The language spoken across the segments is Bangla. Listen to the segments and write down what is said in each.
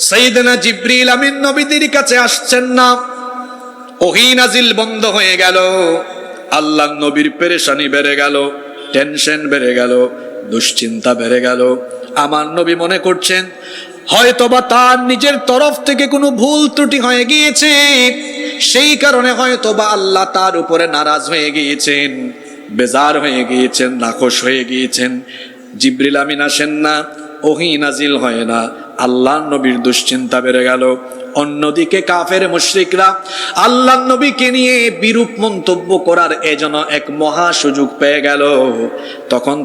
সাইয়েদনা জিবরিল আমিন নবীদের কাছে আসছেন না, ওহী নাজিল বন্ধ হয়ে গেল। আল্লাহর নবীর পেরেশানি বেড়ে গেল, টেনশন বেড়ে গেল, দুশ্চিন্তা বেড়ে গেল। আমার নবী মনে করছেন হয়তোবা তার নিজের তরফ থেকে কোনো ভুল ত্রুটি হয়ে গিয়েছে, সেই কারণে হয়তোবা আল্লাহ তার উপরে নারাজ হয়ে গিয়েছেন, বেজার হয়ে গিয়েছেন, নাখোশ হয়ে গিয়েছেন। জিবরিল আমিন আসেন না, ওহী নাজিল হয় না। আল্লাহর নবীর দুশ্চিন্তা বেড়ে গেল। অন্যদিকে কাফের মুশরিকরা আল্লাহর নবীকে নিয়ে বিরূপ মন্তব্য করার এজন্য এক মহা সুযোগ পেয়ে গেল। তখন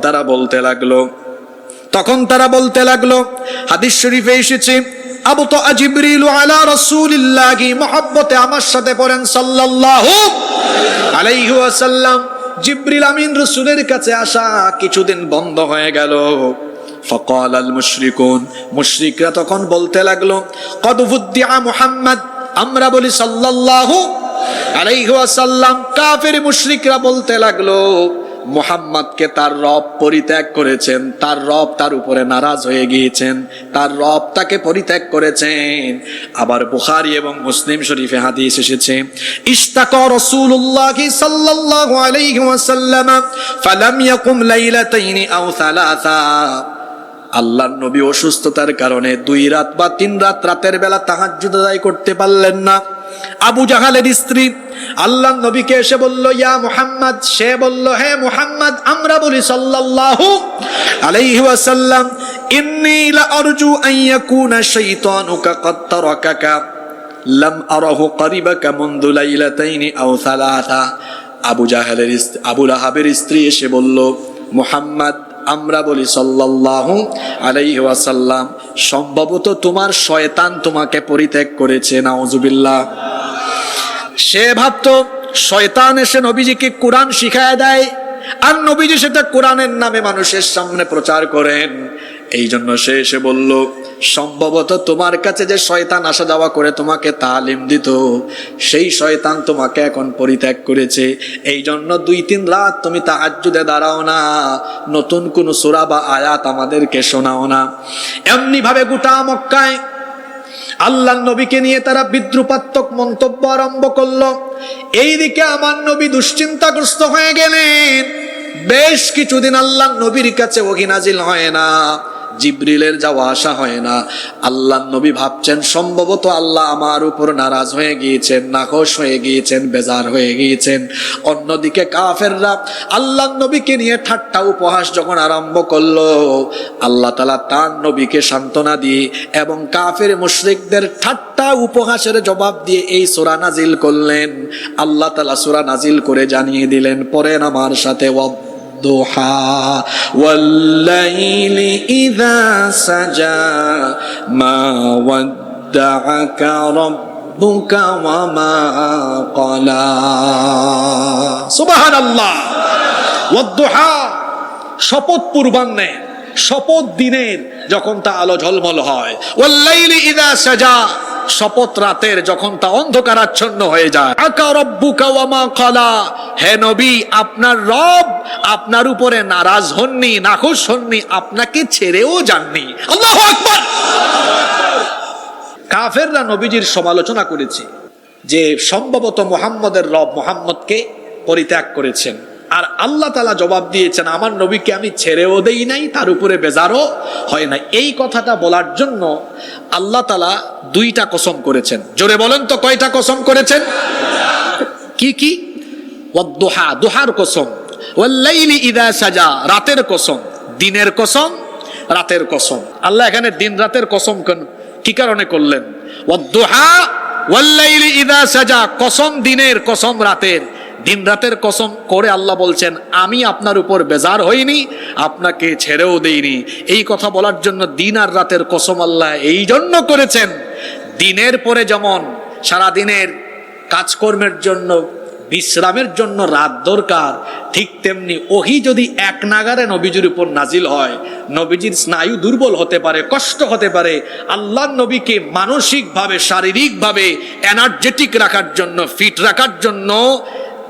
তারা বলতে লাগলো, হাদিস শরীফে এসেছে, আবু তো জিবরিলু আলা রাসূলিল্লাহি, মুহাব্বতে আমার সাথে পড়েন সাল্লাল্লাহু আলাইহি ওয়াসাল্লাম। জিবরিল আমিন রাসূলের কাছে আসা কিছুদিন বন্ধ হয়ে গেল। ফাকাল আল মুশরিকুন, মুশরিকরা তখন বলতে লাগলো, কদ ফুদ্দিআ মুহাম্মদ, আমরা বলি সাল্লাল্লাহু আলাইহি ওয়াসাল্লাম। কাফের মুশরিকরা বলতে লাগলো মুহাম্মদকে তার রব পরিত্যাগ করেছেন, তার রব তার উপরে নারাজ হয়ে গিয়েছেন, তার রব তাকে পরিত্যাগ করেছেন। আবার বুখারী এবং মুসলিম শরীফে হাদিস এসেছে, ইশতাকা রাসূলুল্লাহ সাল্লাল্লাহু আলাইহি ওয়াসাল্লাম ফালাম ইয়াকুম লাইলাতাইনি আও সালাসা। আল্লাহর নবী অসুস্থতার কারণে 2 রাত বা 3 রাত রাতের বেলা তাহাজ্জুদ আদায় করতে পারলেন না। আবু জাহালের স্ত্রী আল্লাহর নবীকে এসে বলল, ইয়া মুহাম্মদ, সে বলল, হে মুহাম্মদ, আমরা বলি সাল্লাল্লাহু আলাইহি ওয়াসাল্লাম, ইন্নী লা আরজু আন ইয়াকুনা শাইতানুকা কদ তারাকাকা লাম আরাহু করিবাকা মুনযু লাইলাতাইনি আও সালাসা। আবু লাহাবের স্ত্রী এসে বলল, মুহাম্মদ, আমরা বলি সাল্লাল্লাহু আলাইহি ওয়াসাল্লাম, সম্ভবত তোমার শয়তান তোমাকে পরিত্যাগ করেছে। নাউজুবিল্লাহ। সে ভাবতো শয়তান এসে নবীজিকে কোরআন শিখায় দেয়, আর নবীজি সেটা কোরআনের নামে মানুষের সামনে প্রচার করেন। এই জন্য সে এসে বলল, সম্ভবত তোমার কাছে যে শয়তান আসা যাওয়া করে তোমাকে তালিম দিত, সেই শয়তান তোমাকে এখন পরিত্যাগ করেছে। এই জন্য 2-3 রাত তুমি তাহাজ্জুদে দাঁড়াও না, নতুন কোন সূরা বা আয়াত আমাদেরকে শোনাও না। এমনি ভাবে গোটা মক্কায় আল্লাহর নবীকে নিয়ে তারা বিদ্রুপাত্মক মন্তব্য আরম্ভ করলো। এইদিকে আমার নবী দুশ্চিন্তাগ্রস্ত হয়ে গেলেন। বেশ কিছুদিন আল্লাহর নবীর কাছে ওহী নাজিল হয় না, জিবরিলের যাওয়া আসা হয় না। আল্লাহর নবী ভাবছেন সম্ভবত আল্লাহ আমার উপর নারাজ হয়ে গিয়েছেন, নাখোশ হয়ে গিয়েছেন, বেজার হয়ে গিয়েছেন। অন্যদিকে কাফেররা আল্লাহর নবীকে নিয়ে ঠাট্টা উপহাস যখন আরম্ভ করলো, আল্লাহ তাআলা তার নবীকে সান্ত্বনা দিয়ে এবং কাফের মুশরিকদের ঠাট্টা উপহাসের জবাব দিয়ে এই সূরা নাজিল করলেন। আল্লাহ তাআলা সূরা নাজিল করে জানিয়ে দিলেন, পড়েন আমার সাথে, والضحى والليل إذا سجى ما ودعك ربك وما قلى। সুবহানাল্লাহ। والضحى, শপথ পূর্বাহ্নে, শপথ দিনের যখন তা আলো ঝলমল হয়। ওয়াল্লাইলি ইযা সাজা, শপথ রাতের যখন তা অন্ধকারাচ্ছন্ন হয়ে যায়। আকা রব্বুকা ওয়া মা ক্বালা, হে নবী, আপনার রব আপনার উপরে নারাজ হননি, নাখোশ হননি, আপনাকে ছেড়েও যাননি। আল্লাহু আকবার। কাফেররা নবীজির সমালোচনা করেছে যে সম্ভবত মুহাম্মদের রব মুহাম্মদকে পরিত্যাগ করেছেন, আর আল্লাহ তাআলা জবাব দিয়েছেন, আমার নবীকে আমি ছেড়েও দেই নাই, তার উপরে বেজারও হয় না। এই কথাটা বলার জন্য আল্লাহ তাআলা 2টা কসম করেছেন। জোরে বলেন তো, কয়টা কসম করেছেন? কি কি? ওয়াদ-দুহা, দুহার কসম, ওয়াল-লাইলি ইযা সাজা, রাতের কসম, দিনের কসম, রাতের কসম। আল্লাহ এখানে দিন রাতের কসম কি কারণে করলেন? ওয়াদ-দুহা ওয়াল-লাইলি ইযা সাজা, কসম দিনের, কসম রাতের। দিন রাতের কসম করে আল্লাহ বলছেন, আমি আপনার উপর বেজার হইনি, আপনাকে ছেড়েও দেইনি। এই কথা বলার জন্য দিন আর রাতের কসম আল্লাহ এই জন্য করেছেন, দিনের পরে যেমন সারাদিনের কাজকর্মের জন্য, বিশ্রামের জন্য রাত দরকার, ঠিক তেমনি ওহী যদি এক নাগারে নবীজির উপর নাজিল হয়, নবীজির স্নায়ু দুর্বল হতে পারে, কষ্ট হতে পারে। আল্লাহর নবীকে মানসিকভাবে, শারীরিকভাবে এনার্জেটিক রাখার জন্য, ফিট রাখার জন্য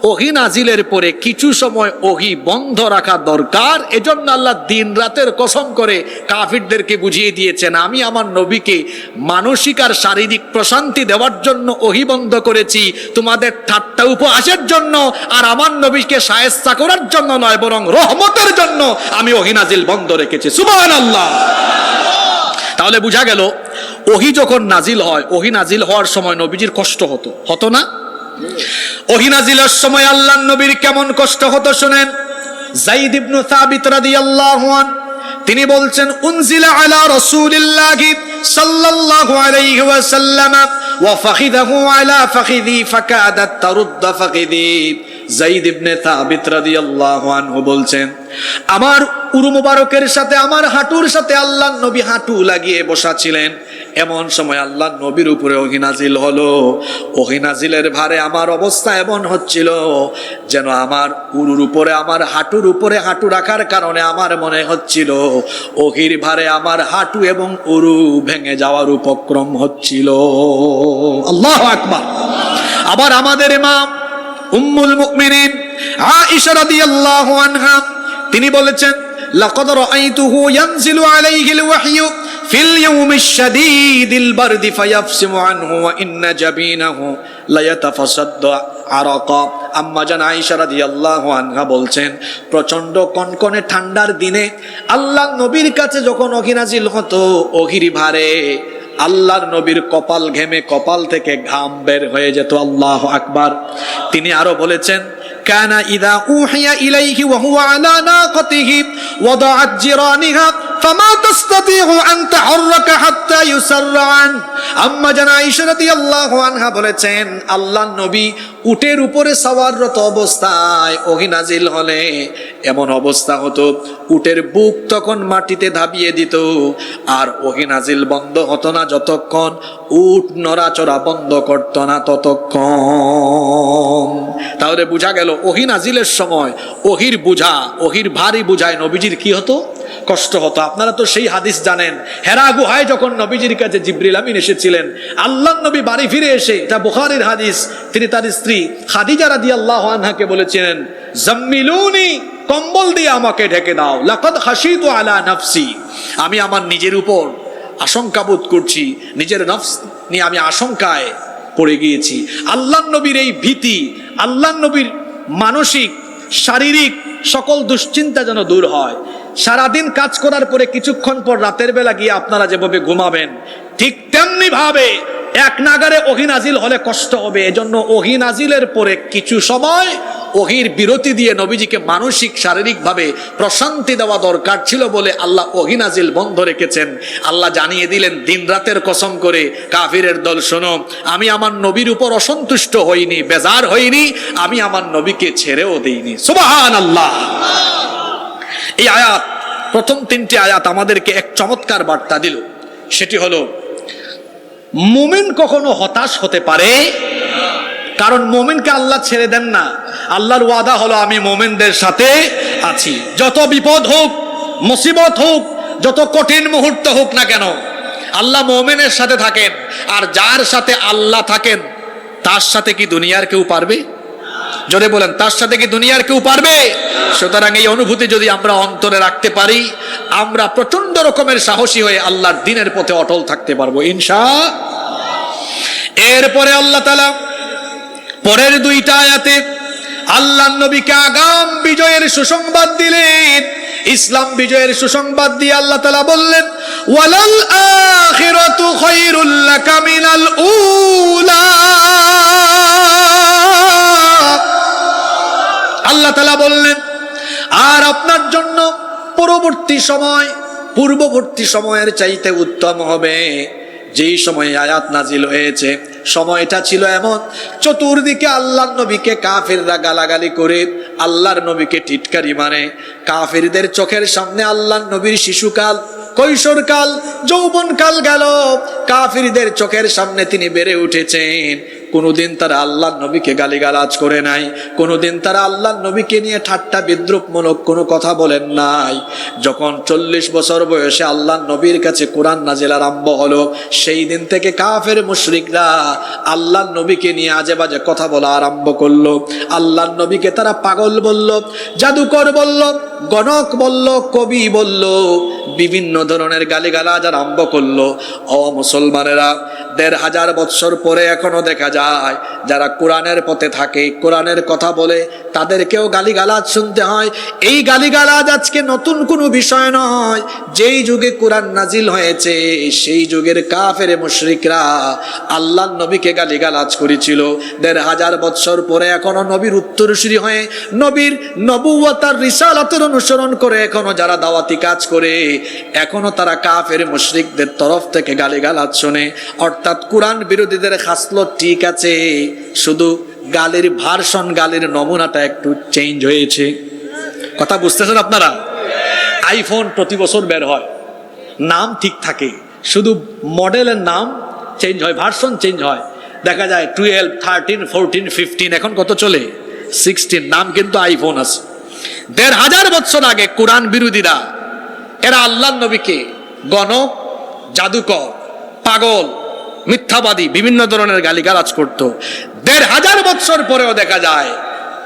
ওহী নাজিলের পরে কিছু সময় ওহী বন্ধ রাখা দরকার। এজন্য আল্লাহ দিন রাতের কসম করে কাফিরদেরকে বুঝিয়ে দিয়েছেন, আমি আমার নবীকে মানসিক আর শারীরিক প্রশান্তি দেওয়ার জন্য ওহী বন্ধ করেছি, তোমাদের ঠাট্টা উপহাসের জন্য আর আমার নবীকে শায়েস্তা করার জন্য নয়, বরং রহমতের জন্য আমি ওহী নাজিল বন্ধ রেখেছি। সুবহানাল্লাহ। তাহলে বোঝা গেল ওহী যখন নাজিল হয়, ওহী নাজিল হওয়ার সময় নবীজির কষ্ট হতো না? ওহী নাজিলের সময় আল্লাহর নবীর কেমন কষ্ট হতো শুনেন। যায়েদ ইবনে সাবিত রাদিয়াল্লাহু আনহু তিনি বলছেন, উনজিলা আলা রাসূলিল্লাহি সাল্লাল্লাহু আলাইহি ওয়াসাল্লাম ওয়া ফাখিদাহু আলা ফাখিদি ফাকাদাত তারুদ্দ ফাখিদি। যায়েদ ইবনে সাবিত রাদিয়াল্লাহু আনহু বলছেন, আমার উরু মুবারকের সাথে, আমার হাঁটুর সাথে আল্লাহর নবী হাঁটু লাগিয়ে বসা ছিলেন। এমন সময় আল্লাহর নবীর উপরে ওহী নাজিল হলো। ওহী নাজিলের ভারে আমার অবস্থা এমন হচ্ছিল যেন আমার উরুর উপরে, আমার হাঁটুর উপরে হাঁটু রাখার কারণে আমার মনে হচ্ছিল ওহীর ভারে আমার হাঁটু এবং উরু ভেঙে যাওয়ার উপক্রম হচ্ছিল। আল্লাহু আকবার। আবার আমাদের ইমাম উম্মুল মুমিনিন আয়েশা রাদিয়াল্লাহু আনহা তিনি বলেছেন, লাকাদ রাআইতুহু ইয়ানজিলু আলাইহিল ওয়াহয়ু ফিল ইয়াউমিশ শাদীদিল বারদি ফায়াফসিমু আনহু ওয়া ইন্না জাবিনাহু লা ইয়াতাফাসাদ্দু আরাকা। আম্মা জান আয়েশা রাদিয়াল্লাহু আনহা বলছেন, প্রচন্ড কনকনে ঠান্ডার দিনে আল্লাহর নবীর কাছে যখন ওহী নাজিল হতো, ওহীর ভারে আল্লাহর নবীর কপাল ঘেমে, কপাল থেকে ঘাম বের হয়ে যেত। আল্লাহু আকবার। তিনি আরো বলেছেন, কানা ইযা উহিয়া ইলাইহি ওয়া হুয়া আলা নাকাতিহি ওয়াদাআত জিরানিহা ফামা তাসতাতিউ আন তাহাররাকা হাত্তা ইউসাররা আন। আম্মা জান আয়েশা রাদিয়াল্লাহু আনহা বলেছেন, আল্লাহর নবী উটের উপরে সওয়াররত অবস্থায় ওহী নাজিল হলে এমন অবস্থা হতো, উটের বুক তখন মাটিতে ধাবিয়ে দিত, আর ওহী নাজিল বন্ধ হতো না যতক্ষণ উট নড়াচড়া বন্ধ করতো না ততক্ষণ। তাহলে বোঝা গেল ওহী নাজিলের সময় ওহীর বোঝা, ওহীর ভারী বোঝায় নবীজির কি হতো? কষ্ট হতো। আপনারা তো সেই হাদিস জানেন, হেরা গুহায় যখন নবীজির কাছে জিবরিল আমিন এসেছিলেন, আল্লাহর নবী বাড়ি ফিরে এসে, এটা বুখারীর হাদিস, তিনি তার স্ত্রী খাদিজা রাদিয়াল্লাহু আনহাকে বলেছিলেন, জাম্মিলুনি, কম্বল দিয়ে আমাকে ঢেকে দাও, লাকাদ খাশিতু আলা নাফসি, আমি আমার নিজের উপর আশঙ্কা বোধ করছি, নিজের নফস নিয়ে আমি আশঙ্কায় পড়ে গিয়েছি। আল্লাহর নবীর এই ভীতি, আল্লাহর নবীর মানসিক শারীরিক সকল দুশ্চিন্তা যেন দূর হয়। সারাদিন কাজ করার পরে কিছুক্ষণ পর রাতের বেলা গিয়ে আপনারা যেভাবে ঘুমাবেন, ঠিক তেমনি ভাবে এক নাগারে ওহী নাজিল হলে কষ্ট হবে। এজন্য ওহী নাজিলের পরে কিছু সময় ওহীর বিরতি দিয়ে নবীজিকে মানসিক শারীরিক ভাবে প্রশান্তি দেওয়া দরকার ছিল বলে আল্লাহ ওহী নাজিল বন্ধ রেখেছেন। আল্লাহ জানিয়ে দিলেন দিন রাতের কসম করে, কাফিরের দল শোনো, আমি আমার নবীর উপর অসন্তুষ্ট হইনি, বেজার হইনি, আমি আমার নবীকে ছেড়েও দেইনি। সুবহানাল্লাহ। এই আয়াত, প্রথম তিনটি আয়াত আমাদেরকে এক চমৎকার বার্তা দিল। সেটি হলো, মুমিন কখনো হতাশ হতে পারে, কারণ মুমিনকে আল্লাহ ছেড়ে দেন না। আল্লাহর ওয়াদা হলো, আমি মুমিনদের সাথে আছি। যত বিপদ হোক, মুসিবত হোক, যত কঠিন মুহূর্ত হোক না কেন, আল্লাহ মুমিনের সাথে থাকেন। আর যার সাথে আল্লাহ থাকেন, তার সাথে কি দুনিয়ার কেউ পারবে? জোরে বলেন, তার সাথে কি দুনিয়ার কেউ পারবে? সুতরাং এই অনুভূতি যদি আমরা অন্তরে রাখতে পারি, আমরা প্রচন্ড রকমের সাহসী হয়ে আল্লাহর দ্বীনের পথে অটল থাকতে পারবো ইনশাআল্লাহ। এরপরে আল্লাহ তাআলা পরের দুইটা আয়াতে আল্লাহর নবীকে আগাম বিজয়ের সুসংবাদ দিলেন। ইসলাম বিজয়ের সুসংবাদ দিয়ে আল্লাহ তাআলা বললেন, ওয়ালাল আখিরাতু খায়রুল লাকা মিনাল উলা। আল্লাহ তাআলা বললেন, আর আপনার জন্য পরবর্তী সময় পূর্ববর্তী সময়ের চাইতে উত্তম হবে। যেই সময়ে আয়াত নাজিল হয়েছে, সময়টা ছিল এমন, চতুর্দিকে আল্লাহর নবীকে কাফিররা গালাগালি করে, আল্লাহর নবীকে টিটকারি মানে। কাফিরদের চোখের সামনে আল্লাহর নবীর শিশুকাল, কৈশোরকাল, যৌবনকাল গেল। কাফিরদের চোখের সামনে তিনি বেড়ে উঠেছেন, কোনোদিন তারা আল্লাহর নবীকে গালিগালাজ করে নাই, কোনোদিন তারা আল্লাহর নবীকে নিয়ে ঠাট্টা বিদ্রুপমূলক কোনো কথা বলেন নাই। যখন 40 বছর বয়সে আল্লাহর নবীর কাছে কোরআন নাজিল আরম্ভ হলো, সেই দিন থেকে কাফের মুশরিকরা আল্লাহর নবীকে নিয়ে আজে বাজে কথা বলা আরম্ভ করলো। আল্লাহর নবীকে তারা পাগল বলল, জাদুকর বলল, গণক বলল, কবি বলল, বিভিন্ন ধরনের গালিগালাজ আরম্ভ করলো। ও মুসলমানেরা, 1500 বছর পরে এখনো দেখা যায় যারা কোরআনের পথে থাকে, কোরআনের কথা বলে, তাদেরকেও গালিগালাজ শুনতে হয়। এই গালিগালাজ আজকে নতুন কোনো বিষয় নয়। যেই যুগে কোরআন নাজিল হয়েছে সেই যুগের কাফের মুশরিকরা আল্লাহর নবীকে গালিগালাজ করেছিল। 1500 বছর পরে এখনো নবীর উত্তরসূরি হয়ে, নবীর নবুয়ত আর রিসালাতের অনুসরণ করে এখনো যারা দাওয়াতি কাজ করে, এখনো তারা কাফের মুশরিকদের তরফ থেকে গালিগালাজ শোনে। অর্থাৎ কোরআন বিরোধীদের খাসলত ঠিক আছে, শুধু গালির ভার্সন, গালির নমুনাটা একটু চেঞ্জ হয়েছে। কথা বুঝতেছেন আপনারা? আইফোন প্রতি বছর বের হয়, নাম ঠিক থাকে, শুধু মডেলের নাম চেঞ্জ হয়, ভার্সন চেঞ্জ হয়। দেখা যায় 12, 13, 14, 15, এখন কত চলে? 16, নাম কিন্তু আইফোন আছে। 1500 বছর আগে কোরআন বিরোধীরা এরা আল্লাহর নবীকে গণক, জাদুকর, পাগল, মিথ্যাবাদী বিভিন্ন ধরনের গালিগালাজ করত। 1500 বছর পরেও দেখা যায়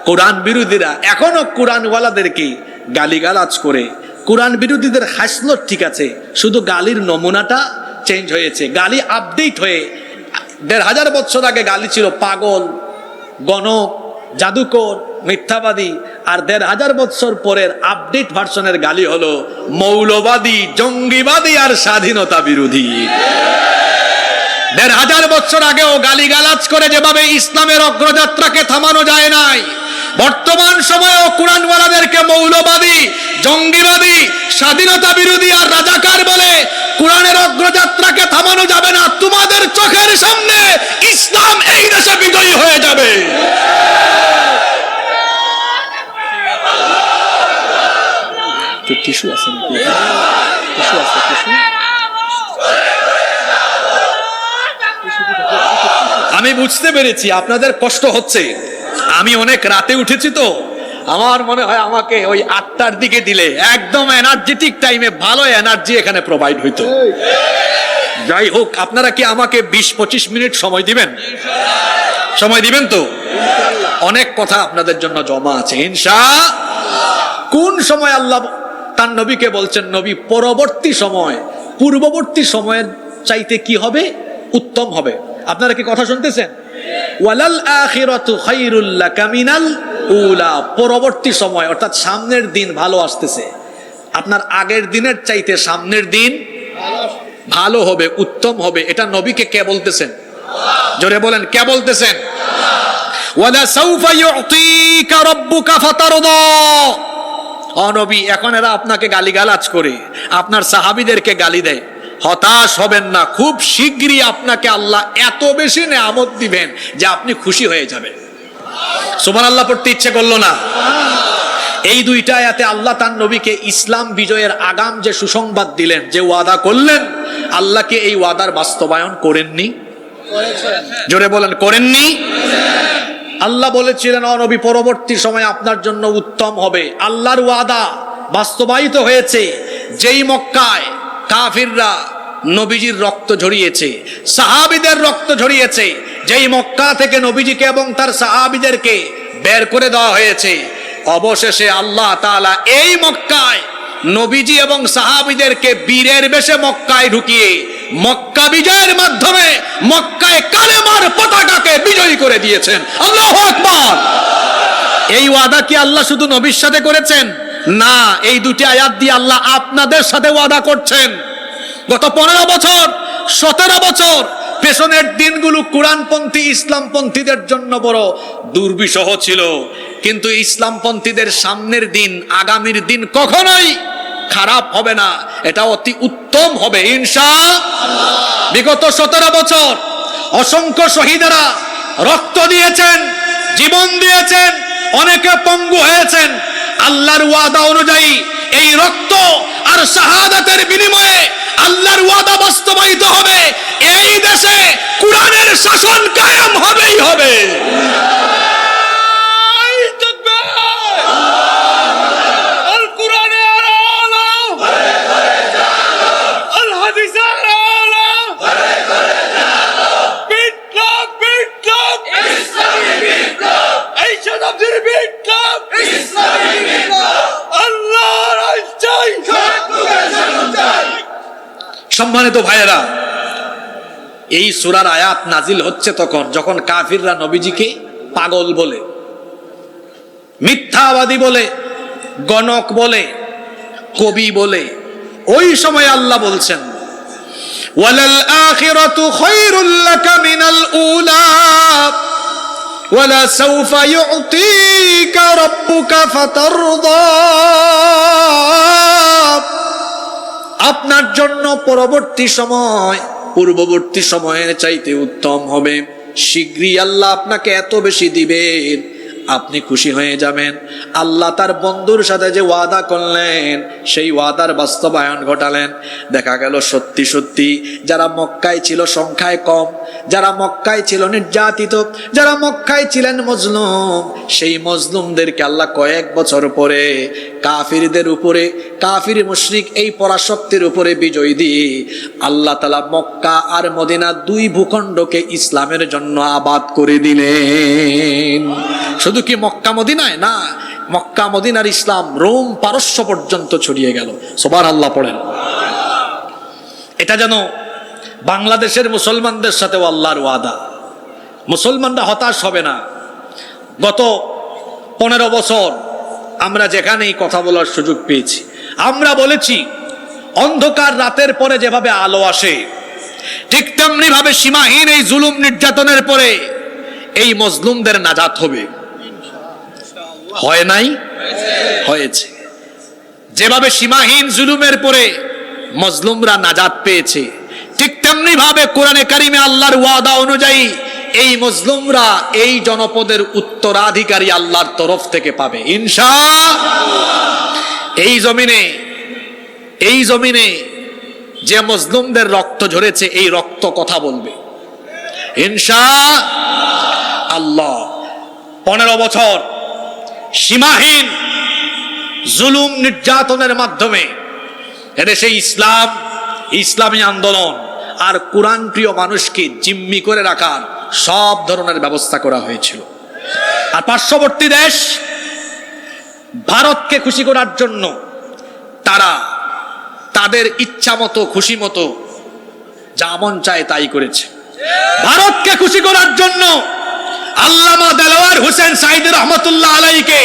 কোরআন বিরোধীরা এখনো কোরআনওয়ালাদেরকে গালিগালাজ করে। কোরআন বিরোধীদের হাসলত ঠিক আছে, শুধু গালির নমুনাটা চেঞ্জ হয়েছে, গালি আপডেট হয়ে। 1500 বছর আগে গালি ছিল পাগল, গণক, জাদুকর, মিথ্যাবাদী। আর 1500 বছর পরের আপডেট ভার্সনের গালি হলো মৌলবাদী, জঙ্গিবাদী আর স্বাধীনতা বিরোধী। 1500 বছর আগেও গালিগালাজ করে যেভাবে ইসলামের অগ্রযাত্রাকে থামানো যায় নাই, বর্তমান সময়েও কোরআনওয়ালাদেরকে মৌলবাদী, জঙ্গিবাদী, স্বাধীনতা বিরোধী আর রাজাকার বলে কোরআনের অগ্রযাত্রাকে থামানো যাবে না। তোমাদের চোখের সামনে ইসলাম এই দেশে বিজয়ী হয়ে যাবে। টিস্যু আছে নাকি? টিস্যু আছে, টিস্যু। আমি বুঝতে পেরেছি আপনাদের কষ্ট হচ্ছে। আমি অনেক রাতে উঠেছি তো, আমার মনে হয় আমাকে ওই 8টার দিকে দিলে একদম এনার্জেটিক টাইমে ভালো এনার্জি এখানে প্রোভাইড হইতো। যাই হোক, আপনারা কি আমাকে 20-25 মিনিট সময় দিবেন? সময় দিবেন তো? অনেক কথা আপনাদের জন্য জমা আছে ইনশাআল্লাহ। কোন সময় আল্লাহ তার নবীকে বলছেন, নবী পরবর্তী সময় পূর্ববর্তী সময়ের চাইতে কি হবে? উত্তম হবে। আপনারা কি কথা শুনতেছেন? ওয়ালাল আখিরাতু খায়রুল লাকা মিনাল উলা। পরবর্তী সময় অর্থাৎ সামনের দিন ভালো আসতেছে। আপনার আগের দিনের চাইতে সামনের দিন ভালো হবে, উত্তম হবে। এটা নবীকে কে বলতেছেন? জোরে বলেন, কে বলতেছেন? ওয়ালা সাউফা ইউতিকা রাব্বুকা ফাতারদা। ও নবী, এখন এরা আপনাকে গালিগালাজ করে, আপনার সাহাবীদেরকে গালি দেয়, হতাশ হবেন না। খুব শীঘ্রই আপনাকে আল্লাহ এত বেশি নেয়ামত দিবেন যে আপনি খুশি হয়ে যাবেন। সুবহানাল্লাহ পড়তে ইচ্ছে করলো না? এই দুইটা আয়াতে আল্লাহ তার নবীকে ইসলাম বিজয়ের আগাম যে সুসংবাদ দিলেন, যে ওয়াদা করলেন, আল্লাহকে এই ওয়াদার বাস্তবায়ন করেননি? জোরে বলেন, করেননি? আল্লাহ বলেছিলেন, ও নবী, পরবর্তী সময় আপনার জন্য উত্তম হবে। আল্লাহর ওয়াদা বাস্তবায়িত হয়েছে। যেই মক্কায় কাফিররা নবীজির রক্ত ঝরিয়েছে, সাহাবীদের রক্ত ঝরিয়েছে, যেই মক্কা থেকে নবীজিকে এবং তার সাহাবীদেরকে বের করে দেওয়া হয়েছে, অবশেষে আল্লাহ তাআলা এই মক্কায় নবীজি এবং সাহাবীদেরকে বীরের বেশে মক্কায় ঢুকিয়ে মক্কা বিজয়ের মাধ্যমে মক্কায় কালেমার পতাকাকে বিজয়ী করে দিয়েছেন। আল্লাহু আকবার। এই ওয়াদা কি আল্লাহ শুধু নবীর সাথে করেছেন? না, এই দুটি আয়াত দিয়ে আল্লাহ আপনাদের সাথে ওয়াদা করছেন। গত 15 বছর 17 বছর পেছনের দিনগুলো কোরআনপন্থী ইসলামপন্থীদের জন্য বড় দুর্বিষহ ছিল, কিন্তু ইসলামপন্থীদের সামনের দিন, আগামীর দিন কখনোই খারাপ হবে না, এটা অতি উত্তম হবে ইনশাআল্লাহ। বিগত 17 বছর অসংখ্য শহীদেরা রক্ত দিয়েছেন, জীবন দিয়েছেন, অনেকে পঙ্গু হয়েছেন। আল্লাহর ওয়াদা অনুযায়ী এই রক্ত আর শাহাদাতের বিনিময়ে আল্লাহর ওয়াদা বাস্তবায়িত হবে। এই দেশে কোরআনের শাসন কায়েম হবেই হবে। সম্মানিত ভাইয়েরা, এই সূরার আয়াত নাজিল হচ্ছে তখন যখন কাফিররা নবীজিকে পাগল বলে, মিথ্যাবাদী বলে, গণক বলে, কবি বলে। ওই সময় আল্লাহ বলছেন ওয়ালাল আখিরাতু খায়রুল লাকা মিনাল উলা ওয়ালা সাওফা ইউতিকা রাব্বুকা ফাতারদা। আপনার জন্য পরবর্তী সময় পূর্ববর্তী সময়ের চাইতে উত্তম হবে। শীঘ্রই আল্লাহ আপনাকে এত বেশি দিবেন, আপনি খুশি হয়ে যাবেন। আল্লাহ তার বন্ধুর সাথে যে ওয়াদা করলেন সেই ওয়াদার বাস্তবায়ন ঘটালেন। দেখা গেল সত্যি সত্যি যারা মক্কায় ছিল সংখ্যায় কম, যারা মক্কায় ছিল নির্যাতিত, যারা মক্কায় ছিলেন মজলুম, সেই মজলুমদেরকে আল্লাহ কয়েক বছর পরে কাফিরদের উপরে, কাফির মুশরিক এই পরাশক্তির উপরে বিজয় দিয়ে আল্লাহ তাআলা মক্কা আর মদিনা দুই ভূখণ্ডকে ইসলামের জন্য আবাদ করে দিলেন। শুধু কি মক্কা মদিনায় না, মক্কা মদিনার ইসলাম রোম পারস্য পর্যন্ত ছড়িয়ে গেল। সুবহানাল্লাহ পড়েন। এটা যেন বাংলাদেশের মুসলমানদের সাথেও আল্লাহর ওয়াদা। মুসলমানরা হতাশ হবে না। গত 15 বছর আমরা যেখানেই কথা বলার সুযোগ পেয়েছি আমরা বলেছি অন্ধকার রাতের পরে যেভাবে আলো আসে ঠিক তেমনি ভাবে সীমাহীন এই জুলুম নির্যাতনের পরে এই মজলুমদের নাজাত হবে। হয় নাই? হয়েছে। যেভাবে সীমাহীন জুলুমের পরে মজলুমরা নাজাত পেয়েছে ঠিক তেমনি ভাবে কোরআনে কারিমে আল্লাহর ওয়াদা অনুযায়ী এই মজলুমরা এই জনপদের উত্তরাধিকারী আল্লাহর তরফ থেকে পাবে ইনশাআল্লাহ। এই জমিনে যে মজলুমদের রক্ত ঝরেছে এই রক্ত কথা বলবে ইনশাআল্লাহ। 15 বছর সীমাহীন জুলুম নির্যাতনের মাধ্যমে এদেশে ইসলামী আন্দোলন আর কোরআন প্রিয় মানুষকে জিম্মি করে রাখার সব ধরনের ব্যবস্থা করা হয়েছিল। আর পার্শ্ববর্তী দেশ ভারতকে খুশি করার জন্য তারা তাদের ইচ্ছা মতো খুশি মতো যা মন চায় তাই করেছে। ভারতকে খুশি করার জন্য আল্লামা দেলোয়ার হোসেন সাঈদী রহমাতুল্লাহ আলাইহিকে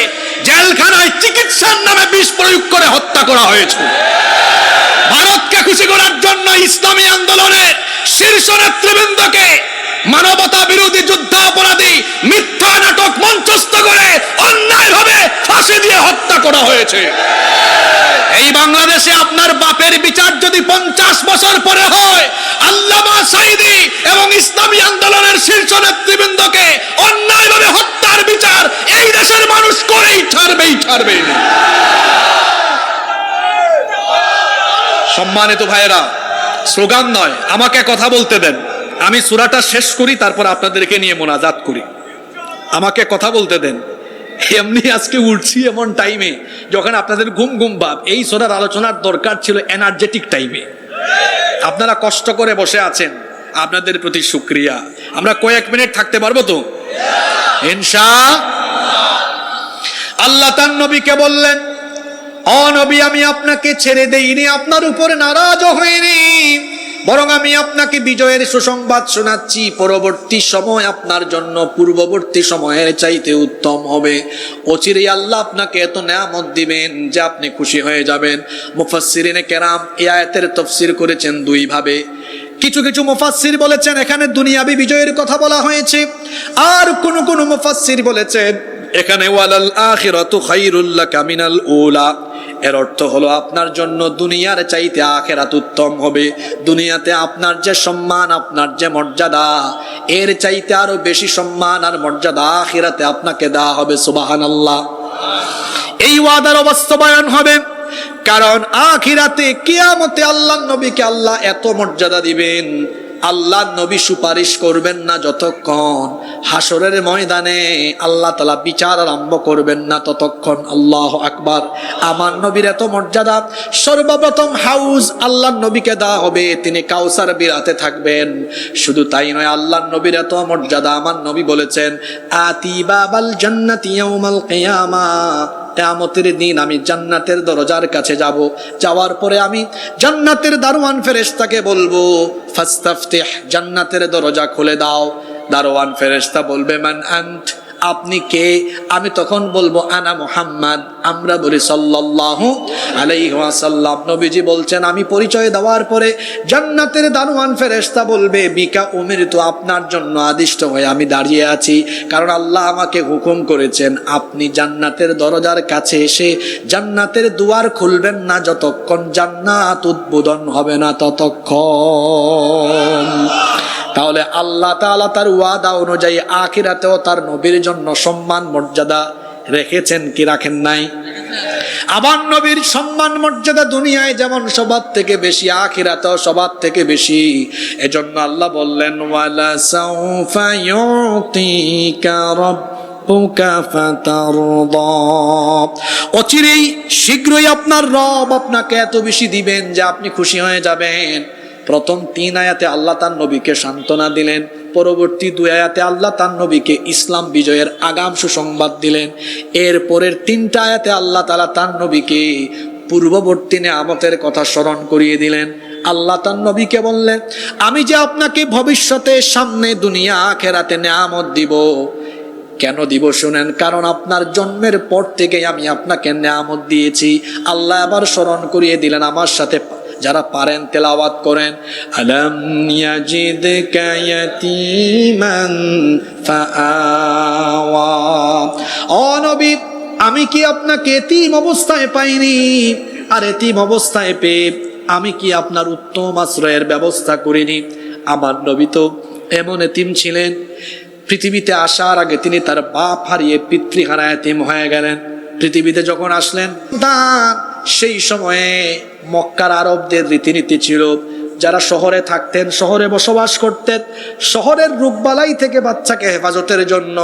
জেলখানায় চিকিৎসার নামে বিষ প্রয়োগ করে হত্যা করা হয়েছে। ভারতকে খুশি করার জন্য ইসলামী আন্দোলনের শীর্ষ নেতৃবৃন্দকে মানবতা বিরোধী যুদ্ধাপরাধী মিথ্যা নাটক মঞ্চস্থ করে অন্যায়ভাবে ফাঁসি দিয়ে হত্যা করা হয়েছে। এই বাংলাদেশে আপনার বাপের বিচার যদি 50 বছর পরে হয়, আল্লামা সাঈদী এবং ইসলামী আন্দোলনের শীর্ষ নেতৃবৃন্দকে অন্যায়ভাবে হত্যার বিচার এই দেশের মানুষ করেই ছাড়বে। সম্মানিত ভাইয়েরা, স্লোগান নয়, আমাকে কথা বলতে দেন। আমি সূরাটা শেষ করি, তারপর আপনাদেরকে নিয়ে মোনাজাত করি। আমাকে কথা বলতে দেন। এমনি আজকে উঠছি এমন টাইমে যখন আপনাদের ঘুম ভাব। এই সূরার আলোচনার দরকার ছিল এনার্জেটিক টাইমে। আপনারা কষ্ট করে বসে আছেন, আপনাদের প্রতি শুকরিয়া। আমরা কয়েক মিনিট থাকতে পারবো তো ইনশাআল্লাহ। আল্লাহ তার নবীকে বললেন, ও নবী, আমি আপনাকে ছেড়ে দেইনি, আপনার উপরে নারাজ হইনি, বরং আমি আপনাকে বিজয়ের সুসংবাদ শোনাচ্ছি। পরবর্তী সময় আপনার জন্য পূর্ববর্তী সময়ের চাইতে উত্তম হবে। অচিরেই আল্লাহ আপনাকে এত নেয়ামত দিবেন যে আপনি খুশি হয়ে যাবেন। মুফাসসিরিনে কেরাম এই আয়াতের তাফসীর করেছেন দুই ভাবে। কিছু মুফাসসির বলেছেন এখানে দুনিয়াবী বিজয়ের কথা বলা হয়েছে, আর কোন মুফাসসির বলেছেন এখানে ওয়ালাল আখিরাতু খায়রুল লাকা মিনাল উলা। এর অর্থ হলো আপনার জন্য দুনিয়ার চাইতে আখিরাত উত্তম হবে। দুনিয়াতে আপনার যে সম্মান, আপনার যে মর্যাদা, এর চাইতে আরো বেশি সম্মান আর মর্যাদা আখিরাতে আপনাকে দেওয়া হবে। সুবহানাল্লাহ। এই ওয়াদার বাস্তবায়ন হবে, কারণ আখিরাতে কিয়ামতে আল্লাহর নবীকে আল্লাহ এত মর্যাদা দিবেন, আল্লাহ নবী সুপারিশ করবেন না যতক্ষণ, হাসরের ময়দানে আল্লাহ তাআলা বিচার আরম্ভ করবেন না ততক্ষণ। আল্লাহু আকবার। আমার নবীর এত মর্যাদা, সর্বপ্রথম হাউস আল্লাহর নবীকে দেওয়া হবে, তিনি কাউসার বিরাতে থাকবেন। শুধু তাই নয়, আল্লাহর নবীর এত মর্যাদা, আমার নবী বলেছেন আতি বাবাল জান্নাতি ইয়াউমাল কিয়ামা, কিয়ামতের দিন আমি জান্নাতের দরজার কাছে যাব, যাওয়ার পরে আমি জান্নাতের দারওয়ান ফেরেশতাকে বলবো ফাস্তাফতিহ, জান্নাতের দরজা খুলে দাও। দারওয়ান ফেরেশতা বলবে মান আন্ত, আপনি কে? আমি তখন বলবো আনা মুহাম্মদ। আমরা বলি সাল্লাল্লাহু আলাইহি ওয়াসাল্লাম। নবীজি বলছেন আমি পরিচয় দেওয়ার পরে জান্নাতের দারওয়ান ফেরেশতা বলবে বিকা উমিরতু, আপনার জন্য আদিষ্ট হয়ে আমি দাঁড়িয়ে আছি, কারণ আল্লাহ আমাকে হুকুম করেছেন আপনি জান্নাতের দরজার কাছে এসে জান্নাতের দুয়ার খুলবেন না যতক্ষণ জান্নাত উদ্বোধন হবে না ততক্ষণ। তাহলে আল্লাহ তাআলা তার ওয়াদা অনুযায়ী আখিরাতেও তার নবীর জন্য সম্মান মর্যাদা রেখেছেন কি রাখেন নাই? আমার নবীর সম্মান মর্যাদা দুনিয়ায় যেমন সবার থেকে বেশি, আখিরাতেও সবার থেকে বেশি। এজন্য আল্লাহ বললেন ওয়ালা সাউফা ইউতিকা রাব্বুকা ফাতারদা, অচিরেই শীঘ্রই আপনার রব আপনাকে এত বেশি দিবেন যে আপনি খুশি হয়ে যাবেন। প্রথম 3 আয়াতে আল্লাহ তার নবীকে সান্ত্বনা দিলেন, পরবর্তী 2 আয়াতে আল্লাহ তার নবীকে ইসলাম বিজয়ের আগাম সুসংবাদ দিলেন, এর পরের 3টা আয়াতে আল্লাহ তাআলা তার নবীকে পূর্ববর্তী নেয়ামতের কথা স্মরণ করিয়ে দিলেন। আল্লাহ তার নবীকে বললেন আমি যে আপনাকে ভবিষ্যতে সামনে দুনিয়া আখিরাতে নেয়ামত দিব। কেন দিব শুনেন, কারণ আপনার জন্মের পর থেকে আমি আপনাকে নেয়ামত দিয়েছি। আল্লাহ আবার স্মরণ করিয়ে দিলেন, আমার সাথে যারা পারেন তেলাওয়াত করেন আলাম ইয়াজিদকা ইয়াতীমান ফাআওয়া। ও নবী, আমি কি আপনাকে এতিম অবস্থায় পাইনি? আর এতিম অবস্থায় পেয়ে আমি কি আপনার উত্তম আশ্রয়ের ব্যবস্থা করিনি? আমার নবী তো এমন এতিম ছিলেন, পৃথিবীতে আসার আগে তিনি তার বাপ হারিয়ে পিতৃহারা এতিম হয়ে গেলেন। পৃথিবীতে যখন আসলেন সেই সময়ে মক্কার আরবদের রীতিনীতি ছিল, যারা শহরে থাকতেন, শহরে বসবাস করতেন, শহরের রোগবালাই থেকে বাচ্চাকে হেফাজতের জন্য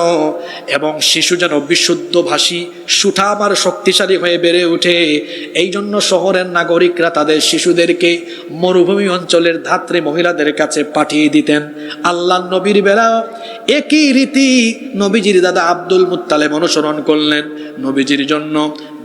এবং শিশু যেন বিশুদ্ধ ভাষী সুঠাম আর শক্তিশালী হয়ে বেড়ে ওঠে, এই জন্য শহরের নাগরিকরা তাদের শিশুদেরকে মরুভূমি অঞ্চলের ধাত্রী মহিলাদের কাছে পাঠিয়ে দিতেন। আল্লাহ নবীর বেলা একই রীতি নবীজির দাদা আব্দুল মুত্তালিব অনুসরণ করলেন। নবীজির জন্য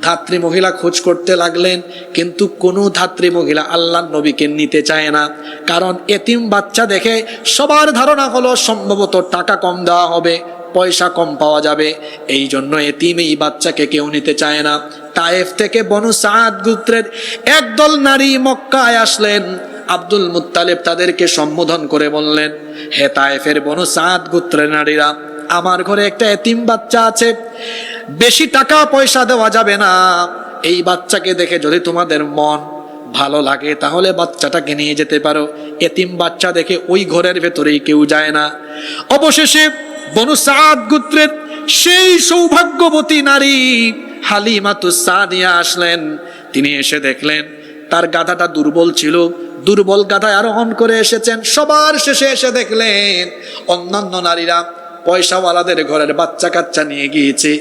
ধাত্রী মহিলা খোঁজ করতে লাগলেন, কিন্তু কোনো ধাত্রী মহিলা আল্লাহর নবীকে নিতে চায় না। কারণ এতিম বাচ্চা দেখে সবার ধারণা হলো সম্ভবত টাকা কম দেওয়া হবে, পয়সা কম পাওয়া যাবে, এই জন্য এতিম এই বাচ্চাকে কেউ নিতে চায় না। তায়েফ থেকে বনু সাদ গোত্রের একদল নারী মক্কায় আসলেন। আব্দুল মুত্তালিব তাদেরকে সম্বোধন করে বললেন, হে তায়েফের বনু সাদ গোত্রের নারীরা, আমার ঘরে একটা এতিম বাচ্চা আছে, বেশি টাকা পয়সা দেওয়া যাবে না। এই বাচ্চাকে দেখে যদি তোমাদের মন ভালো লাগে তাহলে বাচ্চাটাকে নিয়ে যেতে পারো। এতিম বাচ্চা দেখে ওই ঘরের ভেতরেই কেউ যায় না। অবশেষে বনু সাদ গোত্রের সেই সৌভাগ্যবতী নারী হালিমাতুস সাদিয়া আসলেন। তিনি এসে দেখলেন তার গাধাটা দুর্বল ছিল, দুর্বল গাধায় আরোহণ করে এসেছেন। সবার শেষে এসে দেখলেন অন্যান্য নারীরা পয়সাওয়ালাদের ঘরের বাচ্চা কাচ্চা নিয়ে গিয়েছে।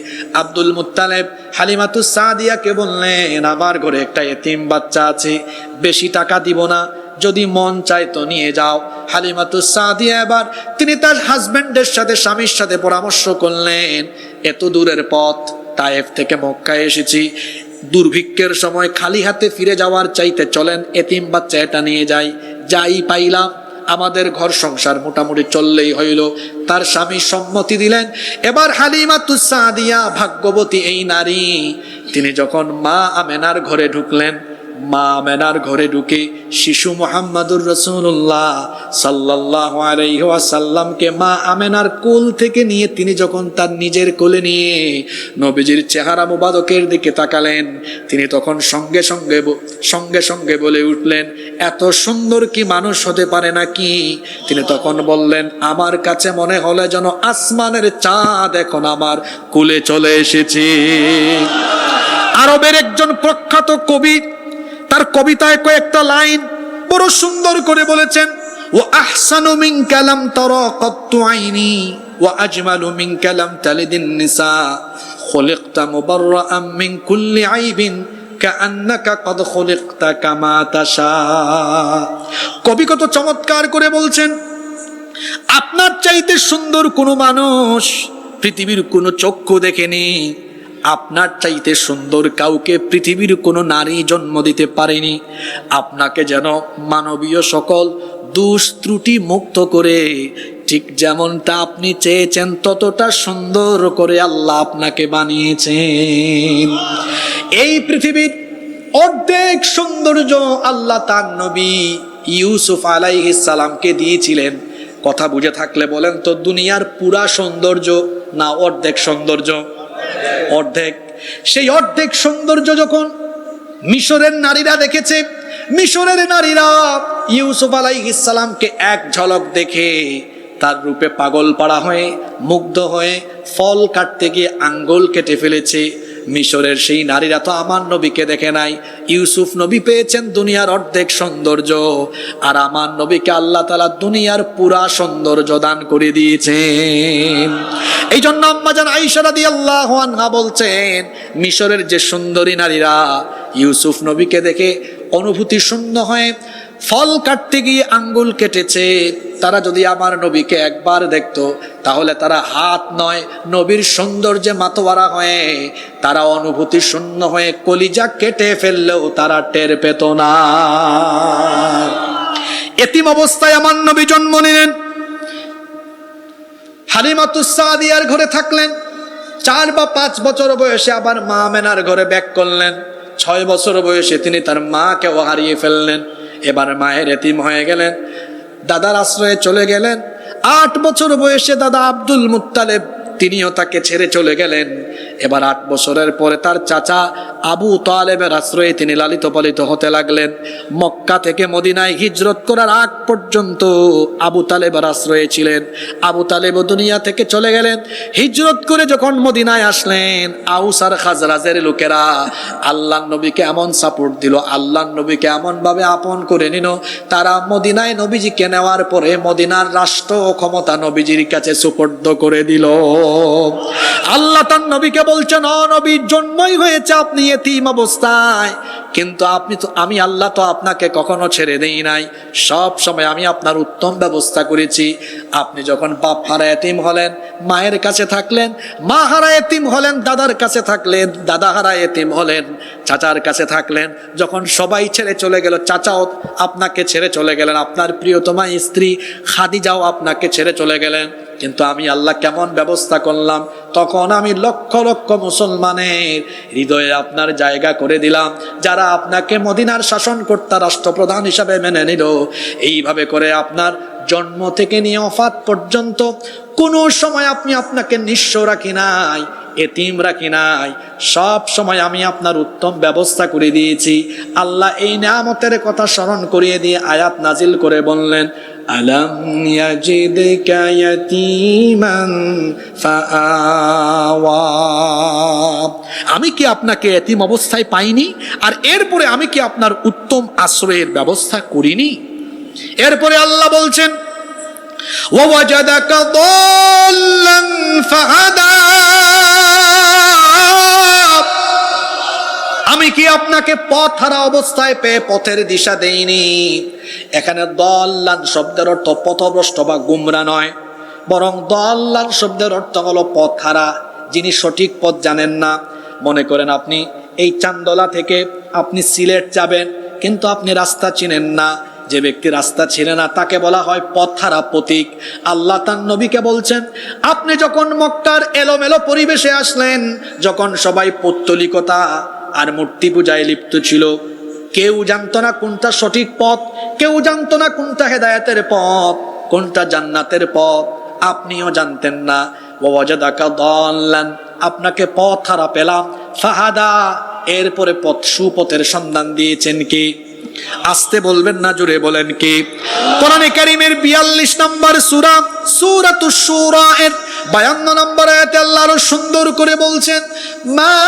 আব্দুল মুত্তালিব হালিমাতুস সাদিয়াকে বললেন, আমার ঘরে একটা এতিম বাচ্চা আছে, বেশি টাকা দিব না, যদি মন চায় তো নিয়ে যাও। হালিমাতুস সাদিয়া এবার তিনি তার হাজবেন্ডের সাথে, স্বামীর সাথে পরামর্শ করলেন, এত দূরের পথ, তায়েফ থেকে মক্কায় এসেছি, দুর্ভিক্ষের সময় খালি হাতে ফিরে যাওয়ার চাইতে চলেন এতিম বাচ্চা এটা নিয়ে যাই। যাই পাইলাম, আমাদের ঘর সংসার মোটামুটি চললেই হইল। তার স্বামী সম্মতি দিলেন। এবার হালিমাতুস সাদিয়া ভাগ্যবতী এই নারী, তিনি যখন মা আমেনার ঘরে ঢুকলেন, মা আমেনার ঘরে ঢুকে শিশু মুহাম্মাদুর রাসূলুল্লাহ সাল্লাল্লাহু আলাইহি ওয়াসাল্লামকে মা আমেনার কোল থেকে নিয়ে তিনি যখন তার নিজের কোলে নিয়ে নবীজির চেহারা মুবারকের দিকে তাকালেন, তিনি তখন সঙ্গে সঙ্গে বলে উঠলেন, এত সুন্দর কি মানুষ হতে পারে নাকি? তিনি তখন বললেন, আমার কাছে মনে হলো যেন আসমানের চাঁদ এখন আমার কোলে চলে এসেছে। আরবের একজন প্রখ্যাত কবি তার কবিতায় কয়েকটা লাইন বড় সুন্দর করে বলেছেন, ওয়া আহসানু মিনকা লাম তারা কাত্তু আইনি ওয়া আজমালু মিনকা লাম তালিদিন নিসা খুলিকতা মুবাররাআম মিন কুল্লি আইবিন কাআন্নাকা কদ খুলিকতা কামা তাশা। কবি কত চমৎকার করে বলছেন, আপনার চাইতে সুন্দর কোনো মানুষ পৃথিবীর কোনো চক্ষু দেখেনি, আপনার চাইতে সুন্দর কাউকে পৃথিবীর কোনো নারী জন্ম দিতে পারেনি। আপনাকে যেন মানবীয় সকল দোষ ত্রুটি মুক্ত করে ঠিক যেমনটা আপনি চেয়েছেন ততটা সুন্দর করে আল্লাহ আপনাকে বানিয়েছেন। এই পৃথিবীর অর্ধেক সৌন্দর্য আল্লাহ তার নবী ইউসুফ আলাইহিস সালামকে দিয়েছিলেন। কথা বুঝে থাকলে বলেন তো, দুনিয়ার পুরা সৌন্দর্য না অর্ধেক সৌন্দর্য? অর্ধেক। সেই অর্ধেক সৌন্দর্য যখন মিশরের নারীরা দেখেছে, মিশরের নারীরা ইউসুফ আলাইহিস সালামকে এক ঝলক দেখে তার রূপে পাগল পাড়া হয়ে মুগ্ধ হয়ে ফল কাটতে গিয়ে আঙ্গুল কেটে ফেলেছে। মিশরের সেই নারীরা তো আমার নবীকে দেখে নাই। ইউসুফ নবী পেয়েছেন দুনিয়ার অর্ধেক সৌন্দর্য, আর আমার নবীকে আল্লাহ তাআলা দুনিয়ার পুরা সৌন্দর্য দান করে দিয়েছেন। এই জন্য আম্মা জান আয়েশা রাদিয়াল্লাহু আনহা বলছেন, মিশরের যে সুন্দরী নারীরা ইউসুফ নবীকে দেখে অনুভূতি শূন্য হয়ে ফল কাটতে গিয়ে আঙ্গুল কেটেছে, তারা যদি আমার নবীকে একবার দেখতো তাহলে তারা হাত নয় নবীর সৌন্দর্যে মাতোয়ারা হয়ে তারা অনুভূতি শূন্য হয়ে কলিজা কেটে ফেললেও তারা টের পেত না। এতিম অবস্থায় আমার নবী জন্ম নিলেন। হালিমাতুস সাদিয়ার ঘরে থাকলেন। 4 বা 5 বছর বয়সে আবার মা আমেনার ঘরে ব্যাক করলেন। 6 বছর বয়সে তিনি তার মাকেও হারিয়ে ফেললেন। এবার মায়ের এতিম হয়ে গেলেন, দাদার আশ্রয়ে চলে গেলেন। 8 বছর বয়সে দাদা আব্দুল মুত্তালিব তিনিও তাকে ছেড়ে চলে গেলেন। এবার 8 বছরের পরে তার চাচা আবু তালেবের আশ্রয়ে তিনি লালিত পালিত হতে লাগলেন। মক্কা থেকে মদিনায় হিজরত করার আগ পর্যন্ত আবু তালেবের আশ্রয়ে ছিলেন। আবু তালেব দুনিয়া থেকে চলে গেলেন। হিজরত করে যখন মদিনায় আসলেন, আউস আর খাজরাজের লোকেরা আল্লাহর নবীকে এমন সাপোর্ট দিল, আল্লাহর নবীকে এমন ভাবে আপন করে নিল, তারা মদিনায় নবীজিকে নেওয়ার পরে মদিনার রাষ্ট্র ক্ষমতা নবীজির কাছে সুপর্দ করে দিল। আল্লাহ তার নবীকে বলছেন, ও নবীর জন্মই হয়েছে আপনি এতিম অবস্থায়, কিন্তু আমি আল্লাহ তো আপনাকে কখনো ছেড়ে দেই নাই, সব সময় আমি আপনার উত্তম ব্যবস্থা করেছি। আপনি যখন বাপ হারা এতিম হলেন মায়ের কাছে থাকলেন, মা হারা এতিম হলেন দাদার কাছে থাকলেন, দাদা হারা এতিম হলেন চাচার কাছে থাকলেন। যখন সবাই ছেড়ে চলে গেল, চাচাও আপনাকে ছেড়ে চলে গেলেন, আপনার প্রিয়তমা স্ত্রী খাদিজাও আপনাকে ছেড়ে চলে গেলেন, কিন্তু আমি আল্লাহ কেমন ব্যবস্থা করলাম, তখন আমি লক্ষ লক্ষ মুসলমানের হৃদয়ে আপনার জায়গা করে দিলাম, যারা আপনাকে মদিনার শাসনকর্তা রাষ্ট্রপ্রধান হিসাবে মেনে নিল। এইভাবে করে আপনার জন্ম থেকে নিয়ে ওফাত পর্যন্ত কোনো সময় আপনাকে নিঃস্ব রাখি নাই, এতিম রাখি নাই, সব সময় আমি আপনার উত্তম ব্যবস্থা করে দিয়েছি। আল্লাহ এই নিয়ামতের কথা স্মরণ করিয়ে দিয়ে আয়াত নাজিল করে বললেন, আলাম ইয়াজিদকা ইয়াতীমান ফাআওয়া, আমি কি আপনাকে এতিম অবস্থায় পাইনি, আর এরপরে আমি কি আপনার উত্তম আশ্রয়ের ব্যবস্থা করিনি? এরপরে আল্লাহ বলছেন, ওয়াজাদাকা দাল্লান ফাহাদা, আমি কি আপনাকে পথ হারা অবস্থায় পেয়ে পথের দিশা দেইনি? এখানে দাল্লান শব্দের অর্থ পথভ্রষ্ট বা গুমরা নয়, বরং দাল্লান শব্দের অর্থ হলো পথ হারা, যিনি সঠিক পথ জানেন না। মনে করেন আপনি এই চান্দলা থেকে আপনি সিলেট যাবেন, কিন্তু আপনি রাস্তা চিনেন না। যে ব্যক্তি রাস্তা চিনে না তাকে বলা হয় পথহারা পথিক। আল্লাহ তার নবীকে বলছেন, আপনি যখন মক্কার এলোমেলো পরিবেশে আসলেন, যখন সবাই পৌত্তলিকতা আর মূর্তি পূজায় লিপ্ত ছিল, কেউ জানতো না কোনটা সঠিক পথ, কেউ জানতো না কোনটা হেদায়েতের পথ, কোনটা জান্নাতের পথ, আপনিও জানতেন না। ওয়াজাদাকা দাল্লান, আপনাকে পথ হারা পেলাম, ফাহাদা, এরপরে পথ সুপথের সন্ধান দিয়েছেন কি? আসতে বলবেন না, জোরে বলেন কি? কোরআনে কারীমের 42 নম্বর সূরা সূরাতুশ শূরা এর 52 নম্বর আয়াতে আল্লাহ আরো সুন্দর করে বলছেন, মা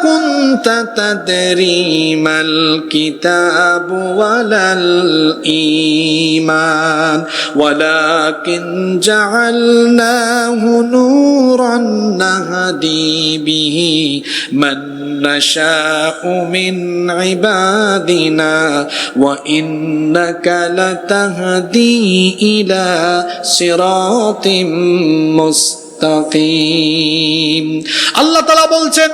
কুনতা তাদরি মাল কিতাবু ওয়ালাল ঈমান ওয়ালাকিন জাআলনাহু নূরান নাহদি বিহি মান নাশাউ মিন ইবাদিনা ওয়া ইন্নাকা লাতাহদি ইলা সিরাতিম মুস্তাকিম। আল্লাহ তাআলা বলছেন,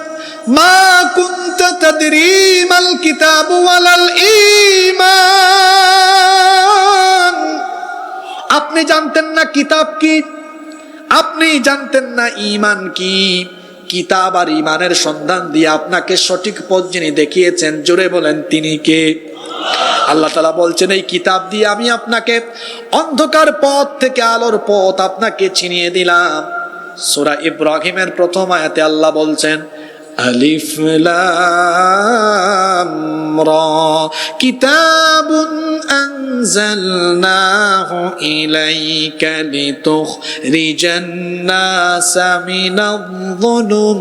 মা কুনতা তাদরি মাল কিতাবু ওয়ালাল ঈমান, আপনি জানতেন না কিতাব কি, আপনি জানতেন না ঈমান কি। কিতাব আর ঈমানের সন্ধান দিয়ে আপনাকে সঠিক পথ যিনি দেখিয়েছেন, জোরে বলেন তিনি কে? আল্লাহ তাআলা বলছেন, এই কিতাব দিয়ে আমি আপনাকে অন্ধকার পথ থেকে আলোর পথ আপনাকে চিনিয়ে দিলাম। সূরা ইব্রাহিমের প্রথম আয়াতে আল্লাহ বলছেন, আলিফ লাম রা কিতাবুন আনজালনাহু ইলাইকা লিতুখরিজান নাসা মিনায-যুলুমাতি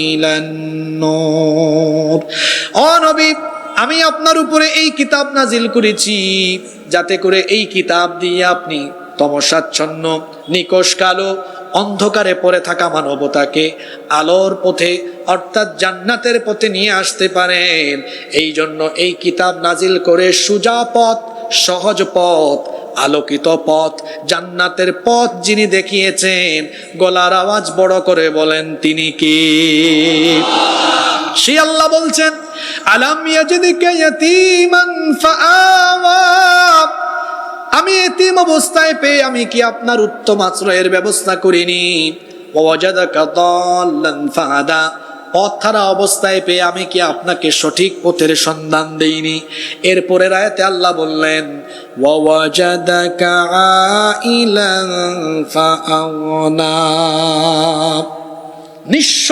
ইলান নূর। ও নবী, আমি আপনার উপরে এই কিতাব নাজিল করেছি যাতে করে এই কিতাব দিয়ে আপনি তমসাচ্ছন্ন, নিকষ কালো, অন্ধকারে পড়ে থাকা মানবতাকে আলোর পথে অর্থাৎ জান্নাতের পথে নিয়ে আসতে পারেন। এই জন্য এই কিতাব নাজিল করে সোজা পথ, সহজ পথ, আলোকিত পথ, জান্নাতের পথ যিনি দেখিয়েছেন, গলার আওয়াজ বড় করে বলেন তিনি কে? সেই আল্লাহ বলছেন, আলাম ইয়াজিদকা ইয়াতীমান ফাআওয়া, আমি এতিম অবস্থায় পেয়ে আমি কি আপনার উত্তম আশ্রয়ের ব্যবস্থা করিনি? ওয়াজাদাকা দাল্লান ফাহাদা, পথহারা অবস্থায় পেয়ে আমি কি আপনাকে সঠিক পথের সন্ধান দেইনি? এরপরের আয়াতে আল্লাহ বললেন, ওয়াজাদাকা আইলান ফাআওনা, নিঃস্ব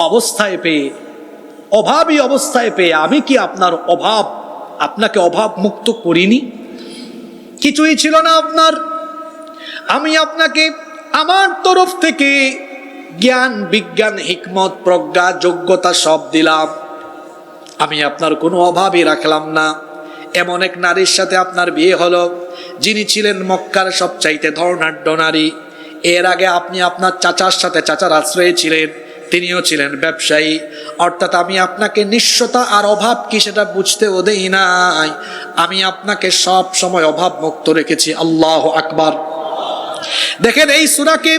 অবস্থায় পেয়ে, অভাবী অবস্থায় পেয়ে আমি কি আপনাকে অভাব মুক্ত করিনি? কিছুই ছিল না আপনার, আমি আপনাকে আমার তরফ থেকে জ্ঞান, বিজ্ঞান, হিকমত, প্রজ্ঞা, যোগ্যতা সব দিলাম। আমি আপনার কোনো অভাবই রাখলাম না। এমন এক নারীর সাথে আপনার বিয়ে হলো, যিনি ছিলেন মক্কার সবচাইতে ধনাঢ্য নারী। এর আগে আপনি আপনার চাচার সাথে চাচার আশ্রয়ে ছিলেন, তিনিও ছিলেন ব্যবসায়ী। অর্থাৎ আমি আপনাকে নিঃস্বতা আর অভাব কি সেটা বুঝতেও দেই নাই, আমি আপনাকে সব সময় অভাব মুক্ত রেখেছি। আল্লাহু আকবার। দেখেন, এই সূরাকে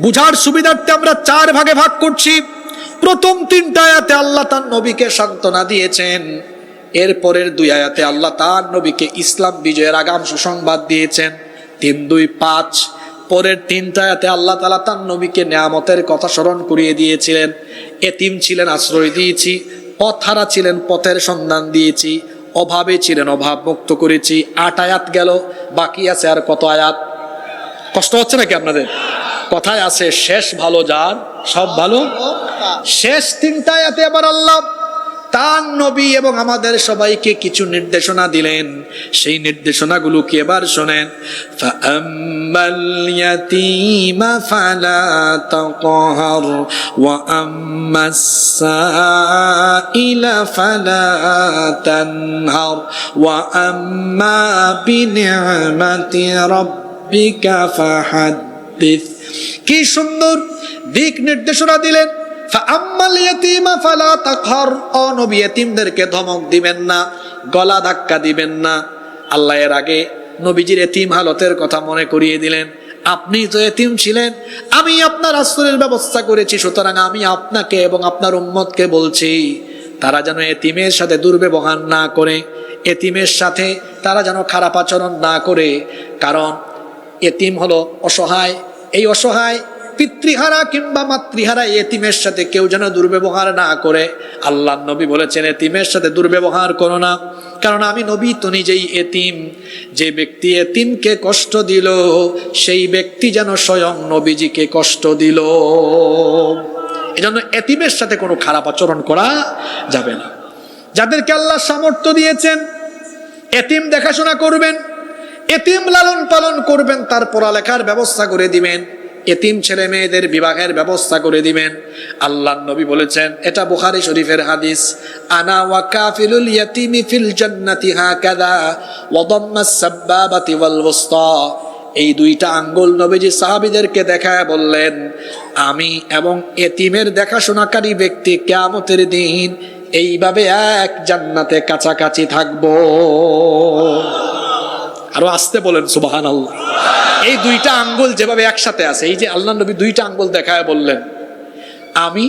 বুঝার সুবিধার্থে আমরা 4 ভাগে ভাগ করছি। প্রথম 3টা আয়াতে আল্লাহ তার নবীকে সান্ত্বনা দিয়েছেন, এরপরের 2 আয়াতে আল্লাহ তার নবীকে ইসলাম বিজয়ের আগাম সুসংবাদ দিয়েছেন, 3, 2, 5। পরের 3টা আয়াতে আল্লাহ তাআলা তার নবীকে নিয়ামতের কথা স্মরণ করিয়ে দিয়েছিলেন। এতিম ছিলেন, আশ্রয় দিয়েছি, পথহারা ছিলেন, পথের সন্ধান দিয়েছি, অভাবে ছিলেন, অভাব মুক্ত করেছি। 8 আয়াত গেল, বাকি আছে আর কত আয়াত? কষ্ট হচ্ছে নাকি আপনাদের? কথায় আছে, শেষ ভালো যার সব ভালো। শেষ 3টা আয়াতে আবার আল্লাহ তার নবী এবং আমাদের সবাইকে কিছু নির্দেশনা দিলেন। সেই নির্দেশনাগুলো কি এবার শোনেন। ফাআম্মাল ইয়াতীমা ফালা তাকহার ওয়া আম্মাস সাইলা ফালা তানহার ওয়া আম্মা বিনি'মাতি রাব্বিকা ফাহাদ্দিস। কি সুন্দর দিক নির্দেশনা দিলেন। ফাআম্মাল ইয়াতীমা ফালা তাকহার, ও নবী এতিমদেরকে ধমক দিবেন না, গলা ধাক্কা দিবেন না। আল্লাহ এর আগে নবীজির এতিম হালতের কথা মনে করিয়ে দিলেন। আপনি তো এতিম ছিলেন, আমি আপনার আশ্রয়ের ব্যবস্থা করেছি, সুতরাং আমি আপনাকে এবং আপনার উম্মতকে বলছি তারা যেন এতিমের সাথে দুর্ব্যবহার না করে, এতিমের সাথে তারা যেন খারাপ আচরণ না করে। কারণ এতিম হলো অসহায়, এই অসহায় পিতৃহারা কিংবা মাতৃহারা এতিমের সাথে কেউ যেন দুর্ব্যবহার না করে। আল্লাহ নবী বলেছেন, এতিমের সাথে দুর্ব্যবহার করো না, কারণ আমি নবী তো নিজেই এতিম। যে ব্যক্তি এতিমকে কষ্ট দিল, সেই ব্যক্তি যেন স্বয়ং নবীজিকে কষ্ট দিল। এজন্য এতিমের সাথে কোনো খারাপ আচরণ করা যাবে না। যাদেরকে আল্লাহ সামর্থ্য দিয়েছেন, এতিম দেখাশোনা করবেন, এতিম লালন পালন করবেন, তার পড়ালেখার ব্যবস্থা করে দিবেন, এতিম ছেলে মেয়েদের বিবাহের ব্যবস্থা করে দিবেন। আল্লাহর নবী বলেছেন, এটা বুখারী শরীফের হাদিস, আনা ওয়া কাফিলুল ইয়াতিমি ফিল জান্নাতি হাকাযা ওয়া দাম্মাস সাব্বাবাতি ওয়াল ওয়াসতা। এই দুইটা আঙ্গুল নবীজি সাহাবীদেরকে দেখায় বললেন, আমি এবং এতিমের দেখাশোনাকারী ব্যক্তি কিয়ামতের দিন এইভাবে এক জান্নাতে কাছাকাছি থাকবো। আরো আসতে বলেন সুবহানাল্লাহ। এই দুইটা আঙ্গুল যেভাবে একসাথে আছে, এই যে আল্লাহ নবী দুইটা আঙ্গুল দেখায় বললেন, আমি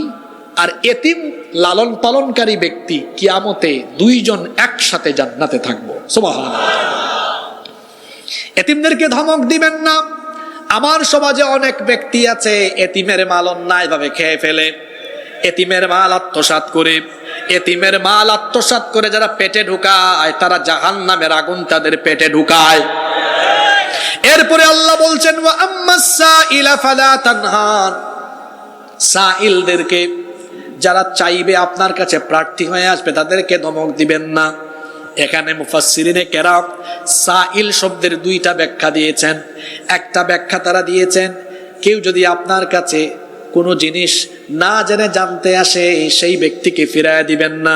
আর এতিম লালন পালনকারী ব্যক্তি কিয়ামতে দুইজন একসাথে জান্নাতে থাকবো। সুবহানাল্লাহ। এতিমদেরকে ধমক দিবেন না। আমার সমাজে অনেক ব্যক্তি আছে এতিমের মাল অন্যায়ভাবে খেয়ে ফেলে, এতিমের মাল আত্মসাৎ করে, এতিমের মাল আত্মসাৎ করে যারা পেটে ঢুকায় তারা জাহান্নামের আগুন তাদের পেটে ঢুকায়। এরপরে আল্লাহ বলছেন, ওয়া আম্মাস সাইলা ফালা তানহার। সাইলদেরকে, যারা চাইবে আপনার কাছে প্রার্থী হয়ে আসবে, তাদেরকে ধমক দিবেন না। এখানে মুফাসসিরিনে কেরাম সাইল শব্দের দুইটা ব্যাখ্যা দিয়েছেন। একটা ব্যাখ্যা তারা দিয়েছেন, কেউ যদি আপনার কাছে কোনো জিনিস না জেনে জানতে আসে, সেই ব্যক্তিকে ফিরাইয়া দিবেন না।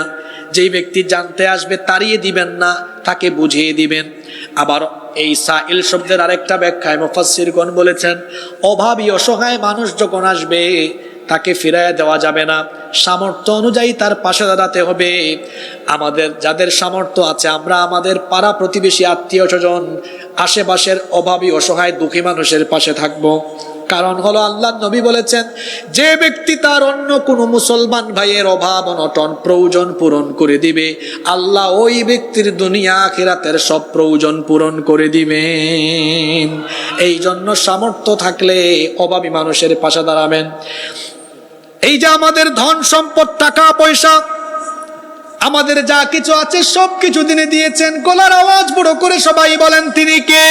যেই ব্যক্তি জানতে আসবে তাড়িয়ে দিবেন না, তাকে বুঝিয়ে দিবেন। আবার এই সাইল শব্দের আরেকটা ব্যাখ্যায় মুফাসসিরগণ বলেছেন, অভাবী অসহায় মানুষ যখন আসবে তাকে ফিরাইয়া দেওয়া যাবে না, সামর্থ্য অনুযায়ী তার পাশে দাঁড়াতে হবে। আমাদের যাদের সামর্থ্য আছে, আমরা আমাদের পাড়া প্রতিবেশী আত্মীয় স্বজন আশেপাশের অভাবী অসহায় দুঃখী মানুষের পাশে থাকবো। কারণ হলো আল্লাহ নবী বলেছেন, যে ব্যক্তি তার অন্য কোনো মুসলমান ভাইয়ের অভাব অনটন প্রয়োজন পূরণ করে দিবে, আল্লাহ ওই ব্যক্তির দুনিয়া আখিরাতের সব প্রয়োজন পূরণ করে দিবেন। এই জন্য সামর্থ্য থাকলে অভাবী মানুষের পাশে দাঁড়াবেন। এই যে আমাদের ধন সম্পদ টাকা পয়সা, আমাদের যা কিছু আছে সব কিছু তিনি দিয়েছেন। গলার আওয়াজ বড় করে সবাই বলেন, তিনি কে?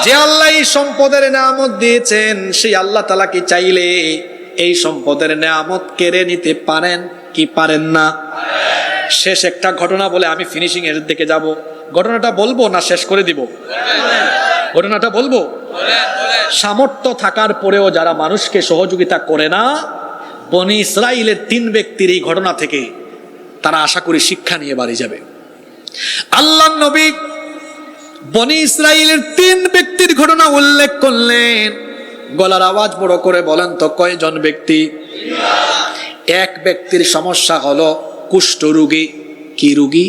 যে আল্লাহ এই সম্পদের নেয়ামত দিয়েছেন, সেই আল্লাহ তাআলা কি চাইলে এই সম্পদের নেয়ামত কেড়ে নিতে পারেন কি পারেন না? শেষ একটা ঘটনা বলে আমি ফিনিশিং এর দিকে যাব। ঘটনাটা বলবো না শেষ করে দিব? ঘটনাটা বলবো। সামর্থ্য থাকার পরেও যারা মানুষকে সহযোগিতা করে না, বনি ইসরাইলের 3 ব্যক্তির এই ঘটনা থেকে তারা আশা করি শিক্ষা নিয়ে বাড়ি যাবে। আল্লাহ নবী বনি ইসরাইলের 3 ব্যক্তির ঘটনা উল্লেখ করলেন। গলার আওয়াজ বড় করে বলেন তো, কয়জন ব্যক্তি? এক ব্যক্তির সমস্যা হলো কুষ্ঠরোগী। কি রোগী?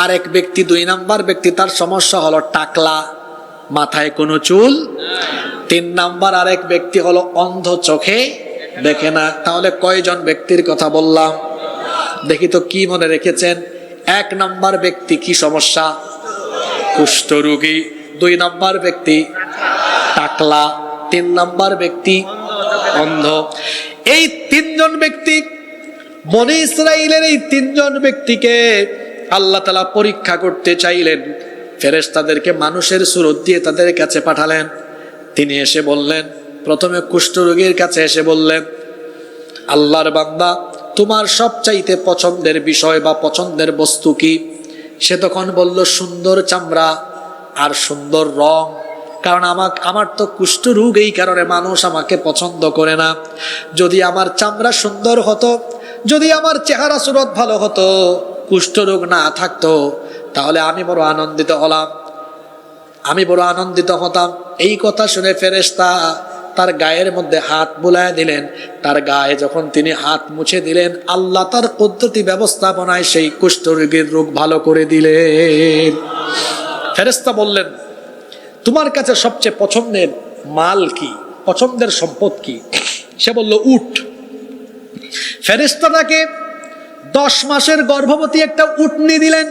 আরেক ব্যক্তি 2 নাম্বার ব্যক্তি, তার সমস্যা হলো টাকলা, মাথায় কোনো চুল। 3 নাম্বার আরেক ব্যক্তি হলো অন্ধ, চোখে দেখে না। তাহলে কয়জন ব্যক্তির কথা বললাম? দেখি তো কি মনে রেখেছেন। 1 নাম্বার ব্যক্তি কি সমস্যা? কুষ্ঠরোগী। 2 নাম্বার ব্যক্তি টাকলা। 3 নাম্বার ব্যক্তি অন্ধ। এই 3 জন ব্যক্তি, বনি ইসরাইলের এই 3 জন ব্যক্তিকে আল্লাহ তাআলা পরীক্ষা করতে চাইলেন। ফেরেশতাদেরকে মানুষের সুরত দিয়ে তাদের কাছে পাঠালেন। তিনি এসে বললেন, প্রথমে কুষ্ঠরোগীর কাছে এসে বললেন, আল্লাহর বান্দা, তোমার সবচাইতে পছন্দের বিষয় বা পছন্দের বস্তু কি? সে তখন বলল, সুন্দর চামড়া আর সুন্দর রং। কারণ আমার তো কুষ্ঠরোগ, এই কারণে মানুষ আমাকে পছন্দ করে না। যদি আমার চামড়া সুন্দর হতো, যদি আমার চেহারা সুরত ভালো হতো, কুষ্ঠরোগ না থাকতো, তাহলে আমি বড় আনন্দিত হলাম, আমি বড় আনন্দিত হতাম। এই কথা শুনে ফেরেশতা তার গায়ের মধ্যে হাত বুলায় দিলেন। তার গায়ে যখন তিনি হাত মুছে দিলেন, আল্লাহ তার পদ্ধতি ব্যবস্থাপনায় সেই কুষ্ঠরোগীর রোগ ভালো করে দিলেন। ফেরেশতা বললেন, তোমার কাছে সবচেয়ে পছন্দের মাল কি, পছন্দের সম্পদ কি? সে বলল, উট। ফেরেশতা তাকে 10 মাসের গর্ভবতী একটা উটনি দিলেন,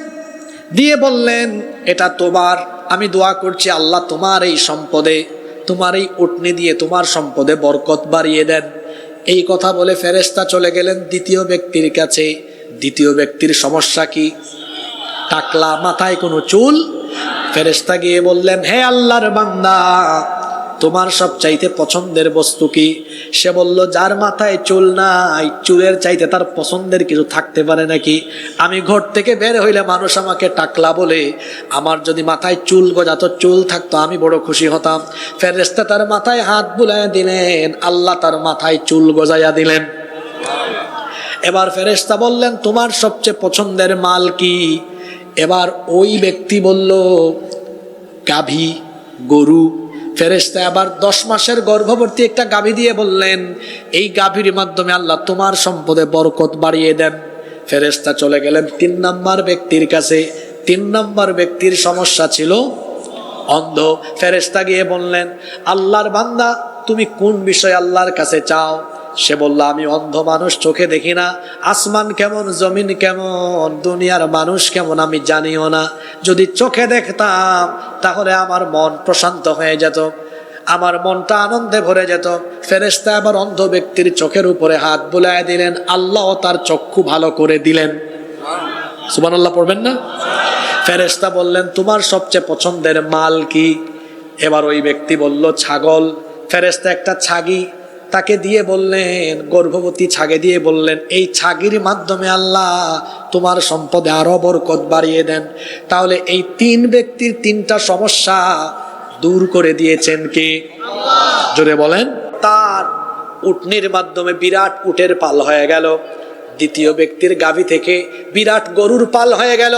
দিয়ে বললেন, এটা তোমার। আমি দোয়া করছি আল্লাহ তোমার এই সম্পদে, তোমার এই উটনি দিয়ে তোমার সম্পদে বরকত বাড়িয়ে দেন। এই কথা বলে ফেরেশতা চলে গেলেন দ্বিতীয় ব্যক্তির কাছে। দ্বিতীয় ব্যক্তির সমস্যা কি? টাকলা, মাথায় কোনো চুল। ফেরেশতা গিয়ে বললেন, হে আল্লাহর বান্দা, তোমার সবচাইতে পছন্দের বস্তু কি? সে বলল, যার মাথায় চুল নাই, চুলের চাইতে তার পছন্দের কিছু থাকতে পারে নাকি? আমি ঘর থেকে বের হইলে মানুষ আমাকে টাকলা বলে, আমার যদি মাথায় চুল গজাতো, চুল থাকতো, আমি বড় খুশি হতাম। ফেরেশতা তার মাথায় হাত বুলাইয়া দিলেন, আল্লাহ তার মাথায় চুল গজাইয়া দিলেন। এবার ফেরেশতা বললেন, তোমার সবচেয়ে পছন্দের মাল কি? এবার ওই ব্যক্তি বলল, গাভী, গরু। ফেরেশতা আবার 10 মাসের গর্ভবতী একটা গাভী দিয়ে বললেন, এই গাভীর মাধ্যমে আল্লাহ তোমার সম্পদে বরকত বাড়িয়ে দেন। ফেরেশতা চলে গেলেন 3 নাম্বার ব্যক্তির কাছে। 3 নাম্বার ব্যক্তির সমস্যা ছিল অন্ধ। ফেরেশতা গিয়ে বললেন, আল্লাহর বান্দা, তুমি কোন বিষয় আল্লাহর কাছে চাও? সে বলল, আমি অন্ধ মানুষ, চোখে দেখি না, আসমান কেমন, জমিন কেমন, দুনিয়ার মানুষ কেমন আমি জানিও না। যদি চোখে দেখতাম তাহলে আমার মন প্রশান্ত হয়ে যেত, আমার মনটা আনন্দে ভরে যেত। ফেরেশতা আবার অন্ধ ব্যক্তির চোখের উপরে হাত বুলায় দিলেন, আল্লাহ তার চক্ষু ভালো করে দিলেন। সুবহানাল্লাহ পড়বেন না? ফেরেশতা বললেন, তোমার সবচেয়ে পছন্দের মাল কি? এবার ওই ব্যক্তি বলল, ছাগল। ফেরেশতা একটা ছাগি তাকে দিয়ে বললেন, গর্ভবতী ছাগে দিয়ে বললেন, এই ছাগির মাধ্যমে আল্লাহ তোমার সম্পদে আরো বরকত বাড়িয়ে দেন। তাহলে এই 3 ব্যক্তির 3টা সমস্যা দূর করে দিয়েছেন কে? জোরে বলেন। তার উটনির মাধ্যমে বিরাট উটের পাল হয়ে গেল। দ্বিতীয় ব্যক্তির গাভী থেকে বিরাট গরুর পাল হয়ে গেল।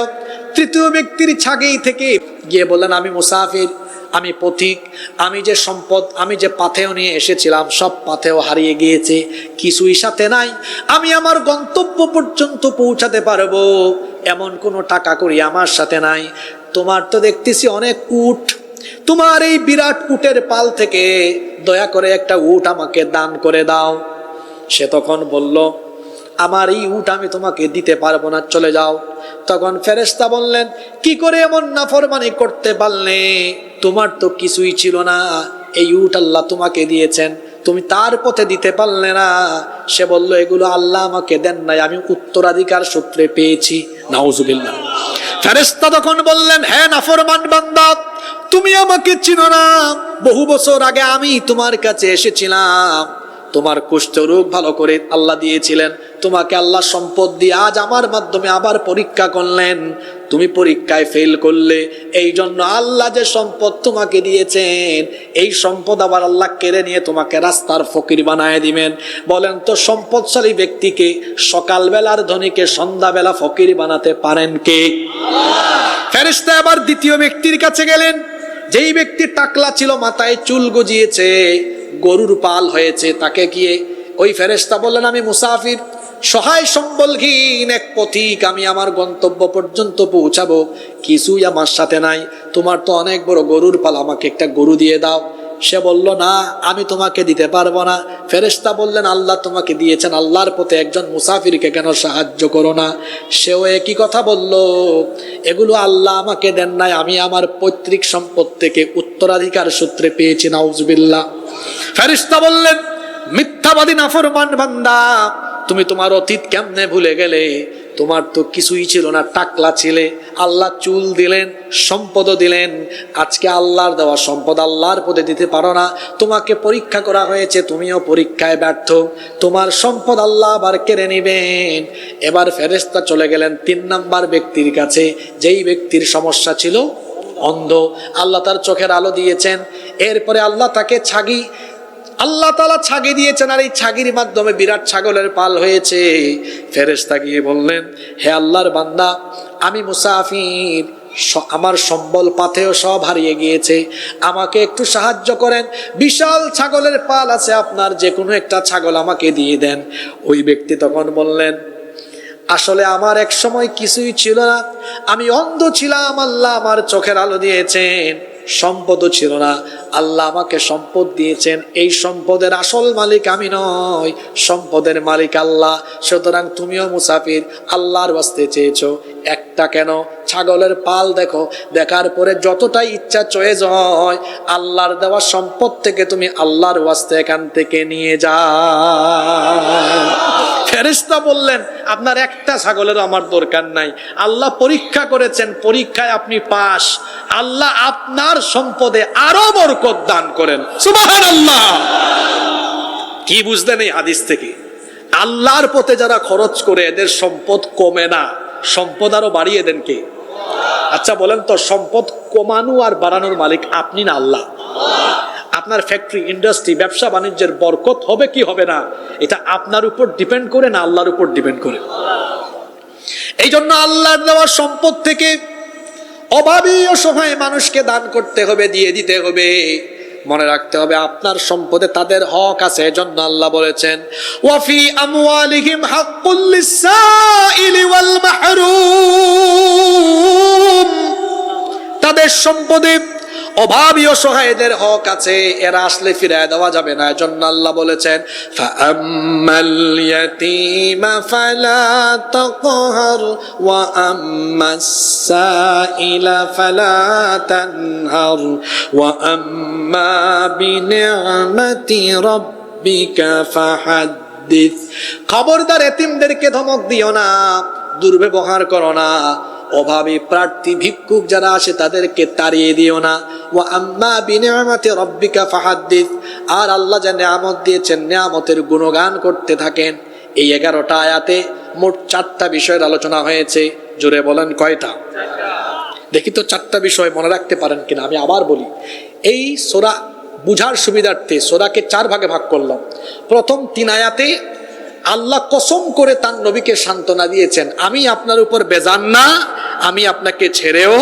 তৃতীয় ব্যক্তির ছাগেই থেকে গিয়ে বললেন, আমি মুসাফির, আমি পথিক, আমি যে সম্পদ, আমি যে পাথেয় নিয়ে এসেছিলাম, সব পাথেয় হারিয়ে গিয়েছে, কিছুই সাথে নাই। আমি আমার গন্তব্য পর্যন্ত পৌঁছাতে পারবো এমন কোনো টাকা করি আমার সাথে নাই। তোমার তো দেখতেছি অনেক উট, তোমার এই বিরাট উটের পাল থেকে দয়া করে একটা উট আমাকে দান করে দাও। সে তখন বলল, আমার এই উট আমি তোমাকে দিতে পারবো না, চলে যাও। তখন ফেরেশতা বললেন, কি করে এমন নাফরমানি করতে পারলে? তোমার তো কিছুই ছিল না, এই উট আল্লাহ তোমাকে দিয়েছেন, তুমি তার পথে দিতে পারলে না। সে বলল, এগুলো আল্লাহ আমাকে দেন নাই, আমি উত্তরাধিকার সূত্রে পেয়েছি। নাউজুবিল্লাহ। ফেরেশতা তখন বললেন, হ্যাঁ নাফরমান বান্দা, তুমি আমাকে চিনো না? বহু বছর আগে আমি তোমার কাছে এসেছিলাম, তোমার কুষ্ঠ রোগ ভালো করে আল্লাহ দিয়েছিলেন, তোমাকে আল্লাহ সম্পদ দিয়ে আজ আমার মাধ্যমে আবার পরীক্ষা করলেন, তুমি পরীক্ষায় ফেল করলে। এই জন্য আল্লাহ যে সম্পদ তোমাকে দিয়েছেন, এই সম্পদ আবার আল্লাহ কেড়ে নিয়ে তোমাকে রাস্তার ফকির বানায় দিবেন। বলেন তো, সম্পদশালী ব্যক্তিকে, সকালবেলার ধনীকে সন্ধ্যাবেলা ফকির বানাতে পারেন কে? ফেরেশতা আবার দ্বিতীয় ব্যক্তির কাছে গেলেন, যেই ব্যক্তি টাকলা ছিল, মাথায় চুল গজিয়েছে, গরুর পাল হয়েছে, তাকে গিয়ে ওই ফেরেশতা বললেন, আমি মুসাফির, সহায় সম্বলহীন এক পথিক, আমি আমার গন্তব্য পর্যন্ত পৌঁছাবো, কিছুই আমার সাথে নাই, তোমার তো অনেক বড় গরুর পাল, আমাকে একটা গরু দিয়ে দাও। সে বলল, না, আমি তোমাকে দিতে পারবো না। ফেরেশতা বললেন, আল্লাহ তোমাকে দিয়েছেন, আল্লাহর পথে একজন মুসাফিরকে কেন সাহায্য করো না? সেও একই কথা বলল, এগুলো আল্লাহ আমাকে দেন নাই, আমি আমার পৈতৃক সম্পদ থেকে উত্তরাধিকার সূত্রে পেয়েছি। নাউজুবিল্লাহ। ফেরেশতা বললেন, মিথ্যাবাদী নাফরমান বান্দা, তুমি তোমার অতীত কেমনে ভুলে গেলে? তোমার তো কিছুই ছিল না, টাকলা ছিলে, আল্লাহ চুল দিলেন, সম্পদও দিলেন, আজকে আল্লাহর দেওয়া সম্পদ আল্লাহর পথে দিতে পারো না। তোমাকে পরীক্ষা করা হয়েছে, তুমিও পরীক্ষায় ব্যর্থ, তোমার সম্পদ আল্লাহ আবার কেড়ে নেবেন। এবার ফেরেশতা চলে গেলেন 3 নাম্বার ব্যক্তির কাছে, যেই ব্যক্তির সমস্যা ছিল অন্ধ। আল্লাহ তার চোখের আলো দিয়েছেন। এরপরে আল্লাহ তাকে আল্লাহ তাআলা ছাগি দিয়েছেন, আর এই ছাগির মাধ্যমে বিরাট ছাগলের পাল হয়েছে। ফেরেশতা গিয়ে বললেন, হে আল্লাহর বান্দা, আমি মুসাফির, আমার সম্বল পাথেও সব হারিয়ে গিয়েছে, আমাকে একটু সাহায্য করেন, বিশাল ছাগলের পাল আছে আপনার, যে কোনো একটা ছাগল আমাকে দিয়ে দেন। ওই ব্যক্তি তখন বললেন, আসলে আমার এক সময় কিছুই ছিল না, আমি অন্ধ ছিলাম, আল্লাহ আমার চোখের আলো দিয়েছেন, সম্পদও ছিল না, আল্লাহ আমাকে সম্পদ দিয়েছেন, এই সম্পদের আসল মালিক আমি নয়, সম্পদের মালিক আল্লাহ। সুতরাং তুমিও মুসাফির, আল্লাহর ওয়াস্তে চেয়েছো, একটা কেন, ছাগলের পাল দেখো, দেখার পরে যতটাই ইচ্ছা চয়ে যায়, আল্লাহর দেওয়া সম্পদ থেকে তুমি আল্লাহর ওয়াস্তে এখান থেকে নিয়ে যাও। ফেরেশতা বললেন আপনার একটা ছাগলের আমার দরকার নাই, আল্লাহ পরীক্ষা করেছেন, পরীক্ষায় আপনি পাস, আল্লাহ আপনার সম্পদে আরো বরকত দান করেন। সুবহানাল্লাহ। কি বুঝলেন এই হাদিস থেকে? আল্লাহর পথে যারা খরচ করে এদের সম্পদ কমে না, সম্পদ আরো বাড়িয়ে দেন কে? আচ্ছা বলেন তো, সম্পদ কমানো আর বাড়ানোর মালিক আপনি না আল্লাহ? আপনার ফ্যাক্টরি, ইন্ডাস্ট্রি, ব্যবসা বাণিজ্যের বরকত হবে কি হবে না, এটা আপনার উপর ডিপেন্ড করে না আল্লাহর উপর ডিপেন্ড করে? এই জন্য আল্লাহর দেওয়া সম্পদ থেকে অভাবী অসহায় মানুষকে দান করতে হবে, দিয়ে দিতে হবে। মনে রাখতে হবে আপনার সম্পদে তাদের হক আছে। এজন্য আল্লাহ বলেছেন ওয়াফি আমওয়ালিহিম হাক্কুল লিসাইলি ওয়াল মাহরুম, তাদের সম্পদে অভাবী অসহায়দের হক আছে, এরা আসলে ফিরায় দেওয়া যাবে না। এজন্য আল্লাহ বলেছেন ফাআম্মাল ইয়াতীমা ফালা তাকহার ওয়া আম্মাস সাইলা ফালা তানহার ওয়া আম্মা বিনি'মাতি রাব্বিকা ফাহাদ্দিস। খবরদার এতিমদেরকে ধমক দিও না, দুর্ব্যবহার করো না, অভাবী প্রার্থী ভিক্ষুক যারা আসে তাদেরকে তাড়িয়ে দিও না। ওয়া আম্মা বিনি'মাতি রাব্বিকা ফাহাদ্দিস, আর আল্লাহ যে নিয়ামত দিয়েছেন নিয়ামতের গুণগান করতে থাকেন। এই 11টা আয়াতে মোট 4টা বিষয়ের আলোচনা হয়েছে। জোরে বলেন কয়টা? দেখি তো 4টা বিষয় মনে রাখতে পারেন কিনা। আমি আবার বলি, এই সূরা বুঝার সুবিধার্থে সূরাকে 4 ভাগে ভাগ করলাম। প্রথম 3 আয়াতে আল্লাহ কসম করে তার নবীকে সান্ত্বনা দিয়েছেন, আমি আপনার উপর বেজান না, আমি আপনাকে ছেড়েও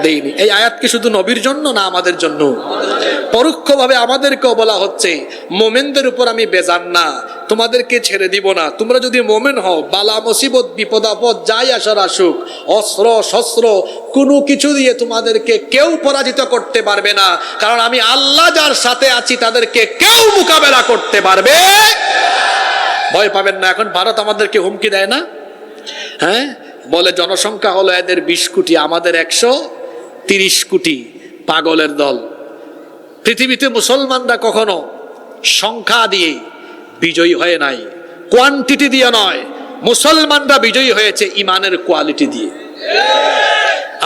দেইনি। এই আয়াত কি শুধু নবীর জন্য না আমাদের জন্য? পরোক্ষভাবে আমাদেরকেও বলা হচ্ছে মোমেনদের উপর আমি বেজান না, তোমাদেরকে ছেড়ে দিব না। তোমরা যদি মোমেন হও, বালা মুসিবত বিপদ আপদ যাই আসার আসুক, অস্ত্র শস্ত্র কোনো কিছু দিয়ে তোমাদেরকে কেউ পরাজিত করতে পারবে না, কারণ আমি আল্লাহ যার সাথে আছি তাদেরকে কেউ মোকাবেলা করতে পারবে। ভয় পাবেন না। এখন ভারত আমাদেরকে হুমকি দেয় না? হ্যাঁ, বলে জনসংখ্যা হলো এদের 20 কোটি, আমাদের 130 কোটি, পাগলের দল। পৃথিবীতে মুসলমানরা কখনো সংখ্যা দিয়ে বিজয়ী হয়ে নাই, কোয়ান্টিটি দিয়ে নয়। মুসলমানরা বিজয়ী হয়েছে ইমানের কোয়ালিটি দিয়ে।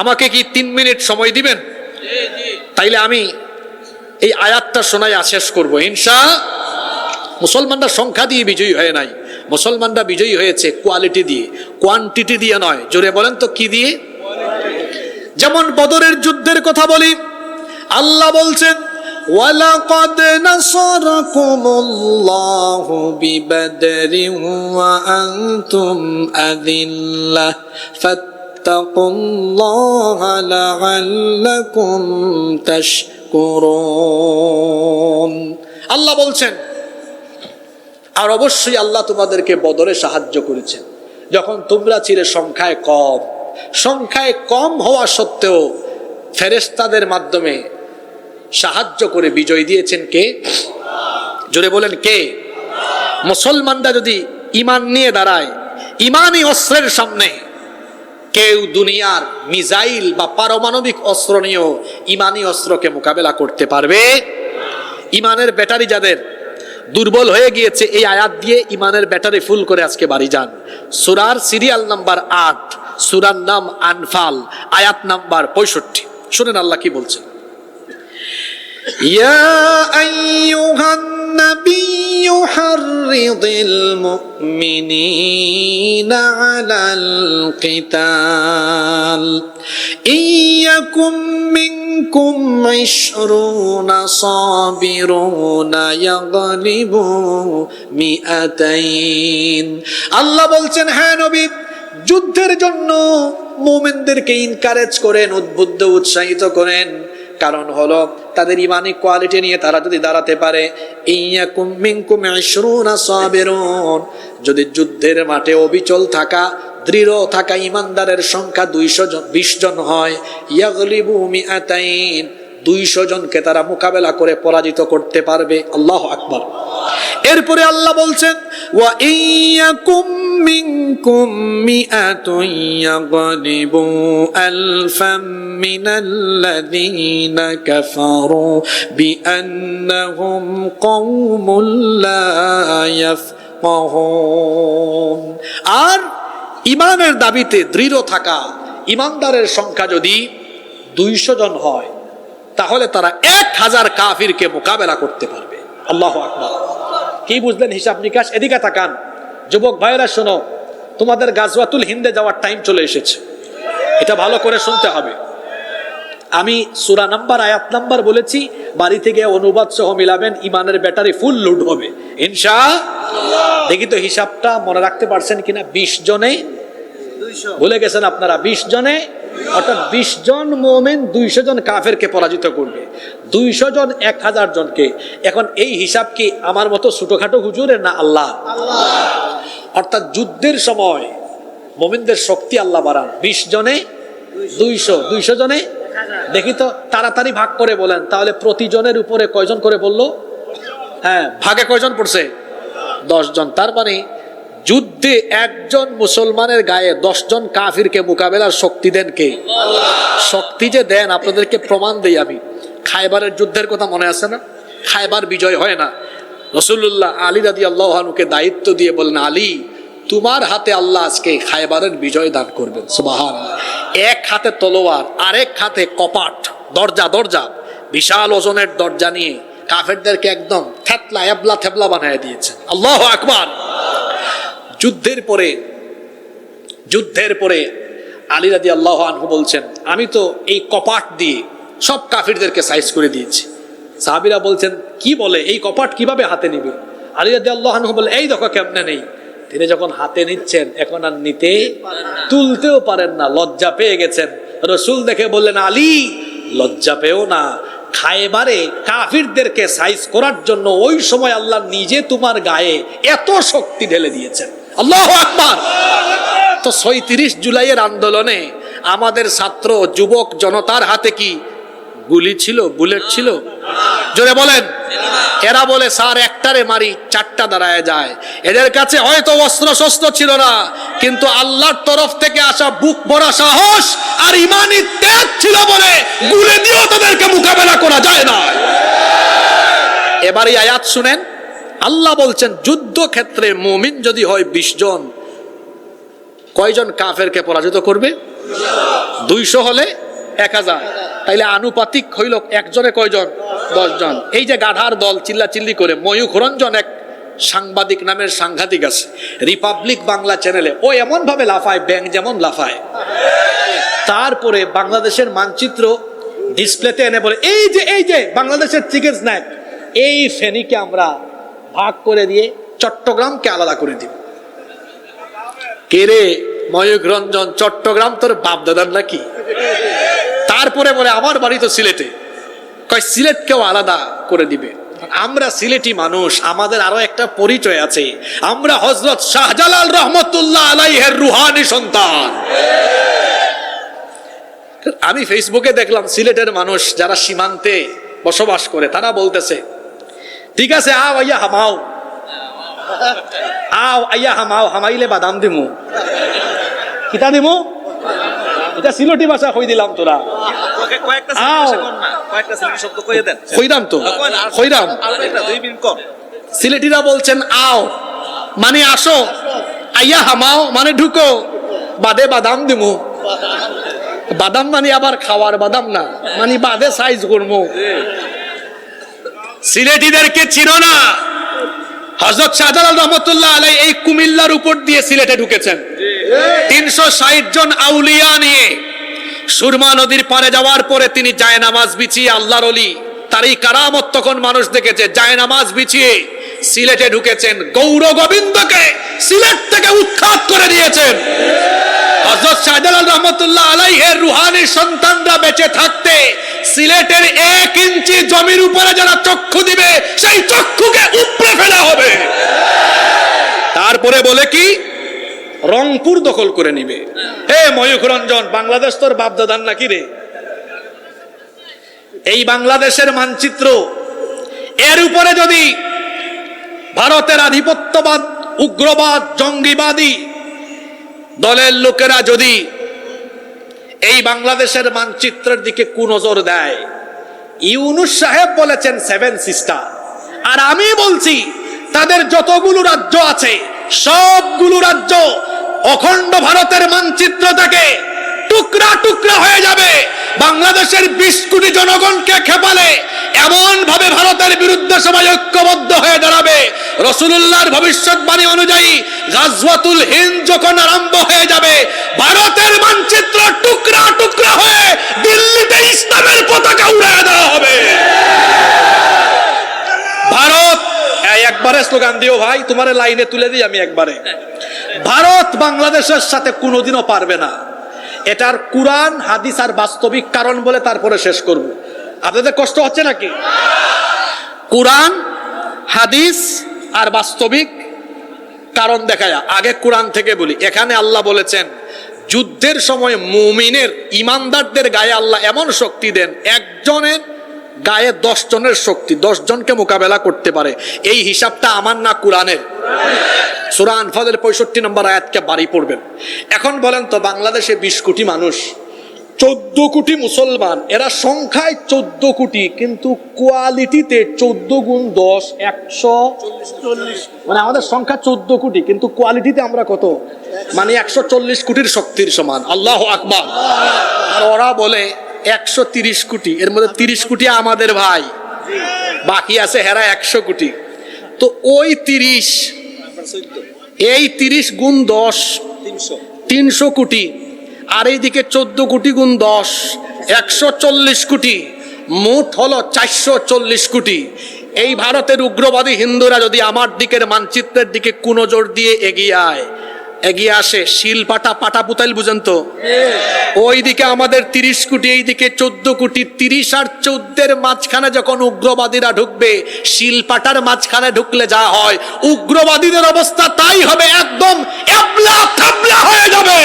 আমাকে কি 3 মিনিট সময় দিবেন? তাইলে আমি এই আয়াতটা শোনাই শেষ করবো ইনশাআল্লাহ। মুসলমানরা সংখ্যা দিয়ে বিজয়ী হয়ে নাই, মুসলমানরা বিজয়ী হয়েছে কোয়ালিটি দিয়ে, কোয়ান্টিটি দিয়ে নয়। জোরে বলেন তো কি দিয়ে? যেমন বদরের যুদ্ধের কথা বলি, আল্লাহ বলছেন ওয়ালাকাদ নাসারাকুমুল্লাহু বিবাদরিন ওয়া আনতুম আযিল্লাহ ফাত্তাকুল্লাহা লাআল্লাকুম তাশকুরুন। আল্লাহ বলছেন আর অবশ্যই আল্লাহ তোমাদেরকে বদরে সাহায্য করেছেন যখন তোমরা ছিলে সংখ্যায় কম। সংখ্যায় কম হওয়া সত্ত্বেও ফেরেশতাদের মাধ্যমে সাহায্য করে বিজয় দিয়েছেন কে? জোরে বলেন কে? মুসলমানরা যদি ঈমান নিয়ে দাঁড়ায়, ঈমানি অস্ত্রের সামনে কেউ দুনিয়ার মিসাইল বা পারমাণবিক অস্ত্র নিয়েও ঈমানি অস্ত্রকে মোকাবেলা করতে পারবে। ঈমানের ব্যাটারি যাদের দুর্বল হয়ে গিয়েছে, এই আয়াত দিয়ে ঈমানের ব্যাটারি ফুল করে আজকে বাড়ি যান। সূরার সিরিয়াল নাম্বার 8, সূরার নাম আনফাল, আয়াত নাম্বার 65। শুনেন আল্লাহ কি বলছেন। ইয়া আইয়ুহান নাবিয়্যু হাররিদিল মুমিনিনা আলাল কিতাল ইয়াকুম মিনকুম 20 সাবিরুনা ইয়াগলিবু মিআতাইন। আল্লাহ বলছেন, হ্যাঁ নবী, যুদ্ধের জন্য মুমিনদেরকে এনকারেজ করেন, উদ্বুদ্ধ উৎসাহিত করেন। কারণ হলো তাদের ইমানি কোয়ালিটি নিয়ে তারা যদি দাঁড়াতে পারে। ইয়াকুম মিনকুম 20 সাবিরুন, যদি যুদ্ধের মাঠে অবিচল থাকা, দৃঢ় থাকা ইমানদারের সংখ্যা 220 জন হয়, ইয়াগলিবু মিআতাইন, 200 জনকে তারা মোকাবেলা করে পরাজিত করতে পারবে। আল্লাহু আকবার। এরপরে আল্লাহ বলছেন ওয়া ইয়াকুম মিনকুম মিআতুন ইয়াগলিবু আলফাম মিনাল্লাযীনা কাফারু বিআন্নাহুম কওমুন লা ইয়াফকাহুন। আর ইমানের দাবিতে দৃঢ় থাকা ইমানদারের সংখ্যা যদি 200 জন হয়, তাহলে তারা 1000 কাফিরকে মোকাবেলা করতে পারবে। আল্লাহু আকবার। কি বুঝলেন হিসাব নিকাশ? এদিকে তাকান যুবক ভাইরা, শোনো, তোমাদের গাজওয়াতুল হিন্দে যাওয়ার টাইম চলে এসেছে, এটা ভালো করে শুনতে হবে। আমি সূরা নাম্বার, আয়াত নাম্বার বলেছি, বাড়ি থেকে অনুবাদ সহ মিলাবেন, ইমানের ব্যাটারি ফুল লোড হবে ইনশাআল্লাহ। দেখি তো হিসাবটা মনে রাখতে পারছেন কিনা। 20 জনে ভুলে গেছেন আপনারা? 20 জনে, অর্থাৎ 20 জন মুমিন 200 জন কাফেরকে পরাজিত করবে, 200 জন 1000 জনকে। এখন এই হিসাব কি আমার মতো ছোটখাটো হুজুরের? না, আল্লাহ। অর্থাৎ যুদ্ধের সময় মুমিনদের শক্তি আল্লাহ বাড়ান। 20 জনে 200, 200 জনে, দেখি তো তাড়াতাড়ি ভাগ করে বলেন, তাহলে প্রতি জনের উপরে কয়জন করে বললো? হ্যাঁ, ভাগে কয়জন পড়ছে? 10 জন। তার মানে যুদ্ধে একজন মুসলমানের গায়ে 10 জন কাফিরকে মোকাবেলার শক্তি দেন কে? শক্তি যে দেন আপনাদেরকে প্রমাণ দেই আমি। খায়বারের যুদ্ধের কথা মনে আছে না? খায়বার বিজয় হয় না, রাসূলুল্লাহ আলী রাদিয়াল্লাহু আনহুকে দায়িত্ব দিয়ে বলেন, আলী, তোমার হাতে আল্লাহ আজকে খায়বারের বিজয় দান করবেন। সুবহানাল্লাহ। এক হাতে তলোয়ার, আরেক হাতে কপাট, দরজা, বিশাল ওজনের দরজা নিয়ে কাফেরদেরকে একদম থেতলা এবলা থেবলা বানিয়ে দিয়েছেন। আল্লাহু আকবার। যুদ্ধের পরে আলী রাদিয়াল্লাহু আনহু বলছেন, আমি তো এই কপাট দিয়ে সব কাফিরদেরকে সাইজ করে দিয়েছি। সাহাবীরা বলছেন, কি বলে, এই কপাট কিভাবে হাতে নিবে? আলী রাদিয়াল্লাহু আনহু বলে, এই দেখো কেমনে নেই। তিনি যখন হাতে নিচ্ছেন, এখন আর নিতে তুলতেও পারেন না, লজ্জা পেয়ে গেছেন। রাসূল দেখে বললেন, আলী, লজ্জা পেও না, খায়বারে কাফিরদেরকে সাইজ করার জন্য ওই সময় আল্লাহ নিজে তোমার গায়ে এত শক্তি ঢেলে দিয়েছেন। আল্লাহু আকবার। তো ৩৬ জুলাইয়ের আন্দোলনে আমাদের ছাত্র যুবক জনতার হাতে কি গুলি ছিল, বুলেট ছিল? জোরে বলেন। এরা বলে, স্যার একটারে মারি 4টা দাঁড়ায় যায়। এদের কাছে হয়তো অস্ত্র শস্ত্র ছিল না, কিন্তু আল্লাহর তরফ থেকে আসা বুক ভরা সাহস আর ইমানি ত্যাগ ছিল বলে গুলি দিয়েও তাদেরকে মোকাবেলা করা যায় না। এবার এই আয়াত শুনেন, আল্লাহ বলছেন যুদ্ধক্ষেত্রে মুমিন যদি হয় 20 জন, কয়জন কাফেরকে পরাজিত করবে? 200 হলে 1000, তাইলে আনুপাতিক হইল একজনে কয়জন? 10 জন। এই যে গাধার দল চিল্লাচিল্লি করে, ময়ূখ রঞ্জন এক সাংবাদিক নামের সাংঘাতিক আছে রিপাবলিক বাংলা চ্যানেলে, ও এমন ভাবে লাফায়, ব্যাং যেমন লাফায়। তারপরে বাংলাদেশের মানচিত্র ডিসপ্লেতে এনে বলে, এই যে বাংলাদেশের চিকেন স্ন্যাক, এই ফেনীকে আমরা ভাগ করে দিয়ে চট্টগ্রামকে আলাদা করে দিব। কে রে ময়ূখ রঞ্জন, চট্টগ্রাম তোর বাপ দাদার নাকি? তারপরে বলে, আমার বাড়ি তো সিলেটে। কয় সিলেটকেও আলাদা করে দিবে। আমরা সিলেটি মানুষ, আমাদের আরো একটা পরিচয় আছে, আমরা হযরত শাহজালাল রহমতুল্লাহ আলাইহির রুহানি সন্তান। আমি ফেসবুকে দেখলাম সিলেটের মানুষ যারা সীমান্তে বসবাস করে, তারা বলতেছে, ঠিক আছে আও আইয়া হামাও, হামাইলে বাদাম দিমু। কিতা দিমু? এটা সিলেটি ভাষা কই দিলাম তোরা। সিলেটিরা বলছেন আও মানে আসো, আইয়া হামাও মানে ঢুকো, বাদে বাদাম দিমু। বাদাম মানে আবার খাওয়ার বাদাম না, মানে বাদে সাইজ করবো। সিলেটিদেরকে চিনো না? হযরত শাহজালাল রহমতুল্লাহ আলাইহি এই কুমিল্লার উপর দিয়ে সিলেটে ঢুকেছেন 360 জন আউলিয়া নিয়ে। সুরমা নদীর পারে যাওয়ার পরে তিনি জায়নামাজ বিছিয়ে, আল্লাহর ওলি, তার এই কারামত তখন মানুষ দেখেছে, জায়নামাজ বিছিয়ে সিলেটে ঢুকেছেন, গৌর গোবিন্দকে সিলেট থেকে উৎখাত করে দিয়েছেন। হযরত শাহজালাল রহমতুল্লাহ আলাইহির রুহানি সন্তানরা বেঁচে থাকতে সিলেটের 1 ইঞ্চি জমির উপরে যারা চক্ষু দিবে, সেই চক্ষুকে উপড়ে ফেলা হবে। তারপরে বলে কি, রংপুর দখল করে নিবে। হে ময়ূখ রঞ্জন, বাংলাদেশ তোর বাপ দাদার নাকি রে? এই বাংলাদেশের মানচিত্র, এর উপরে যদি ভারতের আধিপত্যবাদ, উগ্রবাদ, জঙ্গিবাদী দলের লোকেরা যদি এই বাংলাদেশের মানচিত্রের দিকে কুনজর দেয়, ইউনূস সাহেব বলেছেন 7 সিস্টার, আর আমি বলছি তাদের যতগুলো রাজ্য আছে সবগুলো রাজ্য অখণ্ড ভারতের মানচিত্র থেকে টুকরা টুকরা হয়ে যাবে। বাংলাদেশের 20 কোটি জনগণকে খেপালে এমন ভাবে ভারতের বিরুদ্ধে সবাই ঐক্যবদ্ধ হয়ে দাঁড়াবে। রাসূলুল্লাহর ভবিষ্যৎবাণী অনুযায়ী গাজওয়াতুল হিন্দ যখন আরম্ভ হয়ে যাবে, ভারতের মানচিত্র টুকরা টুকরা হয়ে দিল্লিতে ইসলামের পতাকা উড়িয়ে দেওয়া হবে। ভারত একবারে স্লোগান দিও ভাই, তোমার লাইনে তুলে দিই আমি একবারে। ভারত বাংলাদেশের সাথে কোনোদিনও পারবে না। এটার কুরআন হাদিস আর বাস্তবিক কারণ বলে তারপরে শেষ করব। আপনাদের কষ্ট হচ্ছে নাকি? কুরআন হাদিস আর বাস্তবিক কারণ দেখায়। আগে কুরআন থেকে বলি। এখানে আল্লাহ বলেছেন যুদ্ধের সময় মুমিনের ইমানদারদের গায়ে আল্লাহ এমন শক্তি দেন, একজনের গায়ে 10 জনের শক্তি, 10 জনকে মোকাবেলা করতে পারে। এই হিসাবটা আমার না কুরআনের। সূরা আনফালের 65 নম্বর আয়াতকে বাড়ি পড়বেন। এখন বলেন তো, বাংলাদেশে 20 কোটি মানুষ, 14 কোটি মুসলমান, এরা সংখ্যায় 14 কোটি, কিন্তু কোয়ালিটিতে 14 গুণ 10 140, মানে আমাদের সংখ্যা 14 কোটি কিন্তু কোয়ালিটিতে আমরা কত, মানে 140 কোটির শক্তির সমান। আল্লাহু আকবার। আর ওরা বলে 130 কোটি, এর মধ্যে 30 কোটি আমাদের ভাই, বাকি আছে হেরা 100 কোটি। তো ওই 30, এই 30 গুণ 10 300 কোটি, আর এইদিকে 14 কোটি গুণ 10 140 কোটি, মোট হলো 440 কোটি। এই ভারতের উগ্রবাদী হিন্দুরা যদি আমার দিকের মানচিত্রের দিকে কোন জোর দিয়ে এগিয়ে আসে, শিলপাটা পাটাপুতাইল বুঝেন তো, ওই দিকে আমাদের 30 কোটি, এই দিকে 14 কোটি। 30 আর 14 মাঝখানে যখন উগ্রবাদীরা ঢুকবে, শিলপাটার মাঝখানে ঢুকলে যা হয়, উগ্রবাদীদের অবস্থা তাই হবে, একদম এবলা থাবলা হয়ে যাবে।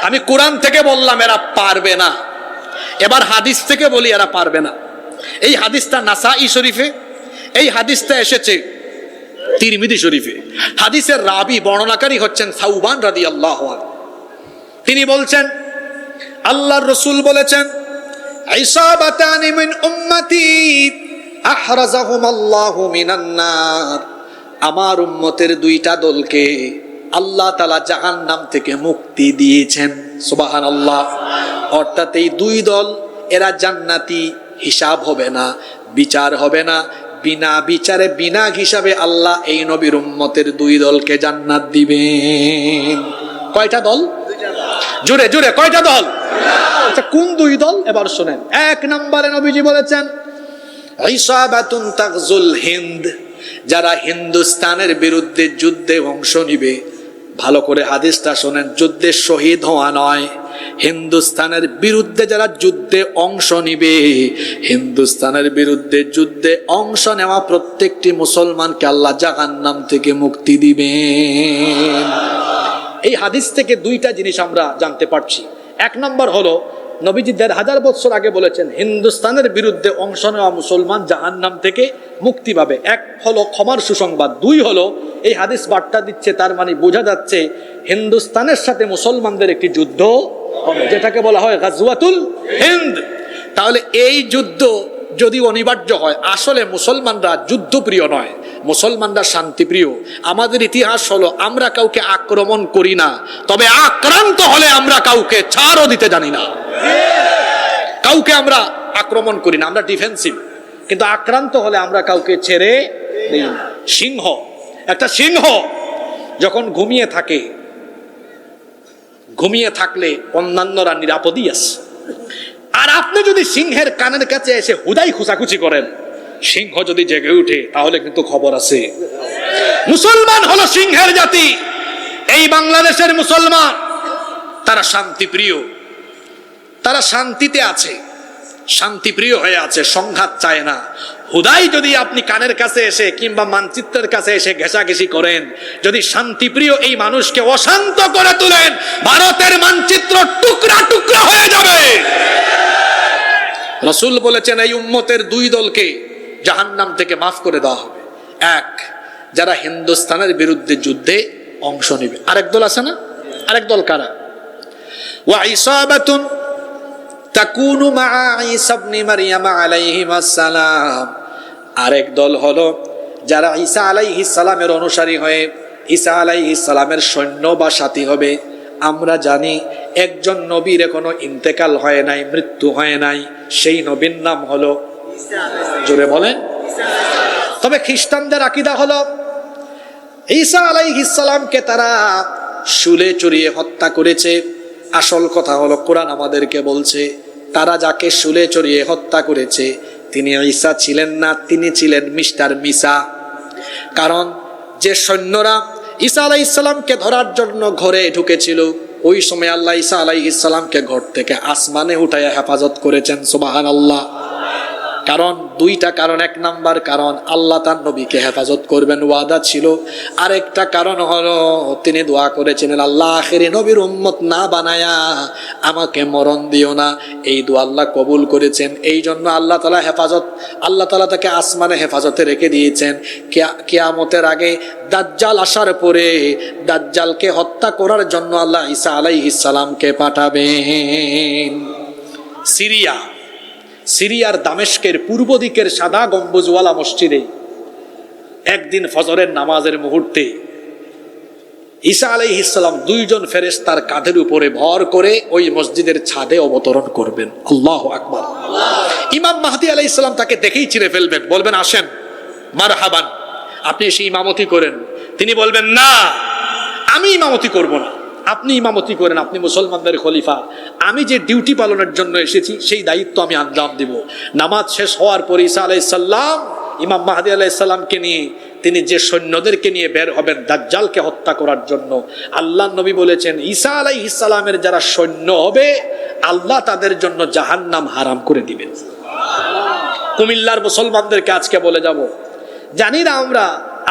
আমি কোরআন থেকে বললাম এরা পারবে না, এবার হাদিস থেকে বলি এরা পারবে না। এই হাদিসটা নাসাই শরীফে, এই হাদিসটা এসেছে তিরমিজি শরীফে। হাদিসের রাবি বর্ণনাকারী হচ্ছেন সাউবান রাদিয়াল্লাহু আনহু। তিনি বলছেন আল্লাহর রাসূল বলেছেন, ইসাবাতানি মিন উম্মতি আহরাজাহুমাল্লাহু মিনান নার, আমার উম্মতের 2টা দলকে আল্লাহ তাআলা জাহান্নাম থেকে মুক্তি দিয়েছেন। সুবহানাল্লাহ। অর্থাৎ এই 2 দল, এরা জান্নাতি, হিসাব হবে না, বিচার হবে না, বিনা বিচারে বিনা হিসাবে আল্লাহ এই নবীর উম্মতের 2 দলকে জান্নাত দিবেন। কয়টা দল? জোরে জোরে কয়টা দল? আচ্ছা, কোন 2 দল এবার শুনেন। 1 নম্বরে নবীজি বলেছেন ইসাবাতুন তাগজুল হিন্দ, যারা হিন্দুস্তানের বিরুদ্ধে যুদ্ধে অংশ নিবে। ভালো করে হাদিসটা শুনেন, যুদ্ধে শহীদ হওয়া নয়, হিন্দুস্তানের বিরুদ্ধে যারা যুদ্ধে অংশ নিবে, হিন্দুস্তানের বিরুদ্ধে যুদ্ধে অংশ নেওয়া প্রত্যেকটি মুসলমানকে আল্লাহ জাহান্নাম থেকে মুক্তি দিবেন। এই হাদিস থেকে 2টা জিনিস আমরা জানতে পারছি। 1 নম্বর হলো, নবীজি 1500 বছর আগে বলেছেন হিন্দুস্তানের বিরুদ্ধে অংশ নেওয়া মুসলমান জাহান্নাম থেকে মুক্তি পাবে। 1 হলো ক্ষমার সুসংবাদ, 2 হলো এই হাদিস বার্তা দিচ্ছে, তার মানে বোঝা যাচ্ছে হিন্দুস্তানের সাথে মুসলমানদের একটি যুদ্ধ হবে, যেটাকে বলা হয় গাজওয়াতুল হিন্দ। তাহলে এই যুদ্ধ যদি অনিবার্য হয়, আসলে মুসলমানরা যুদ্ধপ্রিয় নয়, মুসলমানরা শান্তিপ্রিয়। আমাদের ইতিহাস হলো আমরা কাউকে আক্রমণ করি না, তবে আক্রান্ত হলে আমরা কাউকে ছাড়ও দিতে জানি না। কাউকে আমরা আক্রমণ করি না, আমরা ডিফেন্সিভ, কিন্তু আক্রান্ত হলে আমরা কাউকে ছেড়ে দেই না। সিংহ, একটা সিংহ যখন ঘুমিয়ে থাকে, ঘুমিয়ে থাকলে অন্যান্যরা নিরাপদই আছে। আর আপনি যদি সিংহের কানের কাছে এসে হুদাই খুচাখুচি করেন, সিংহ যদি জেগে উঠে তাহলে কিন্তু খবর আছে। মুসলমান হলো সিংহের জাতি। এই বাংলাদেশের মুসলমান তারা শান্তিপ্রিয়, তারা শান্তিতে আছে, শান্তিপ্রিয় হয়ে আছে, সংঘাত চায় না। হুদাই যদি আপনি কানের কাছে এসে কিংবা মানচিত্রের কাছে এসে ঘেঁষাঘেঁষি করেন, যদি শান্তিপ্রিয় এই মানুষকে অশান্ত করে তোলেন, ভারতের মানচিত্র টুকরা টুকরা হয়ে যাবে। রাসূল বলেছেন এই উম্মতের 2 দলকে জাহান্নাম থেকে মাফ করে দেওয়া হবে। 1, যারা হিন্দুস্তানের বিরুদ্ধে যুদ্ধে অংশ নেবে। আরেক দল আছে না? আরেক দল কারা? ওয়া ইসাবাতুন তাকুনু মা ঈসা ইবনে মারইয়াম আলাইহিস সালাম, আরেক দল হলো যারা ঈসা আলাইহিস সালামের অনুসারী হয়ে ঈসা আলাইহিস সালামের সৈন্য বা সাথী হবে, আমরা জানি একজন নবীর এখনো ইন্তেকাল হয় নাই, মৃত্যু হয় নাই, সেই নবীর নাম হলো জোরে বলেন। তবে খ্রিস্টানদের আকীদা হলো ঈসা আলাইহিস সালামকে তারা শুলে চড়িয়ে হত্যা করেছে। আসল কথা হলো কোরআন আমাদেরকে বলছে তারা যাকে শুলে চড়িয়ে হত্যা করেছে তিনি ঈসা ছিলেন না, তিনি ছিলেন মিস্টার মিসা। কারণ যে সৈন্যরা ঈসা আলাইহিস সালামকে ধরার জন্য ঘরে ঢুকেছিল, ওই সময় আল্লাহ ঈসা আলাইহিস সালামকে ঘর থেকে আসমানে উঠাইয়া হেফাজত করেছেন, সুবহানাল্লাহ। কারণ দুইটা কারণ, এক নাম্বার কারণ আল্লাহ তার নবীকে হেফাজত করবেন ওয়াদা ছিল, আরেকটা কারণ হলো তিনি দোয়া করেছিলেন আল্লাহ আখেরি নবীর উম্মত না বানায়া আমাকে মরণ দিও না। এই দোয়া আল্লাহ কবুল করেছেন, এই জন্য আল্লাহ তাআলা তাকে আসমানে হেফাজতে রেখে দিয়েছেন। কিয়ামতের আগে দাজ্জাল আসার পরে দাজ্জালকে হত্যা করার জন্য আল্লাহ ঈসা আলাইহিস সালামকে পাঠাবেন। সিরিয়ার দামেস্কের পূর্ব দিকের সাদা গম্বুজওয়ালা মসজিদে একদিন ফজরের নামাজের মুহূর্তে ঈসা আলাইহিস সালাম দুইজন ফেরেশতার কাঁধের উপরে ভর করে ওই মসজিদের ছাদে অবতরণ করবেন। আল্লাহু আকবার। ইমাম মাহদী আলাইহিস সালাম তাকে দেখেই চিনে ফেলবেন, বলবেন আসেন মারহাবান, আপনি এসে ইমামতি করেন। তিনি বলবেন না, আমি ইমামতি করব না, আপনি ইমামতি করেন, আপনি মুসলমানদের খলিফা, আমি যে ডিউটি পালনের জন্য এসেছি সেই দায়িত্ব আমি আঞ্জাম দিব। নামাজ শেষ হওয়ার পর ঈসা আলাইহিস সালাম ইমাম মাহদী আলাইহিস সালামকে নিয়ে তিনি যে সৈন্যদেরকে নিয়ে বের হবেন দাজ্জালকে হত্যা করার জন্য, আল্লাহ নবী বলেছেন ঈসা আলাইহিস সালামের যারা সৈন্য হবে আল্লাহ তাদের জন্য জাহান্নাম হারাম করে দিবেন। কুমিল্লার মুসলমানদেরকে আজকে বলে যাব, জানি না আমরা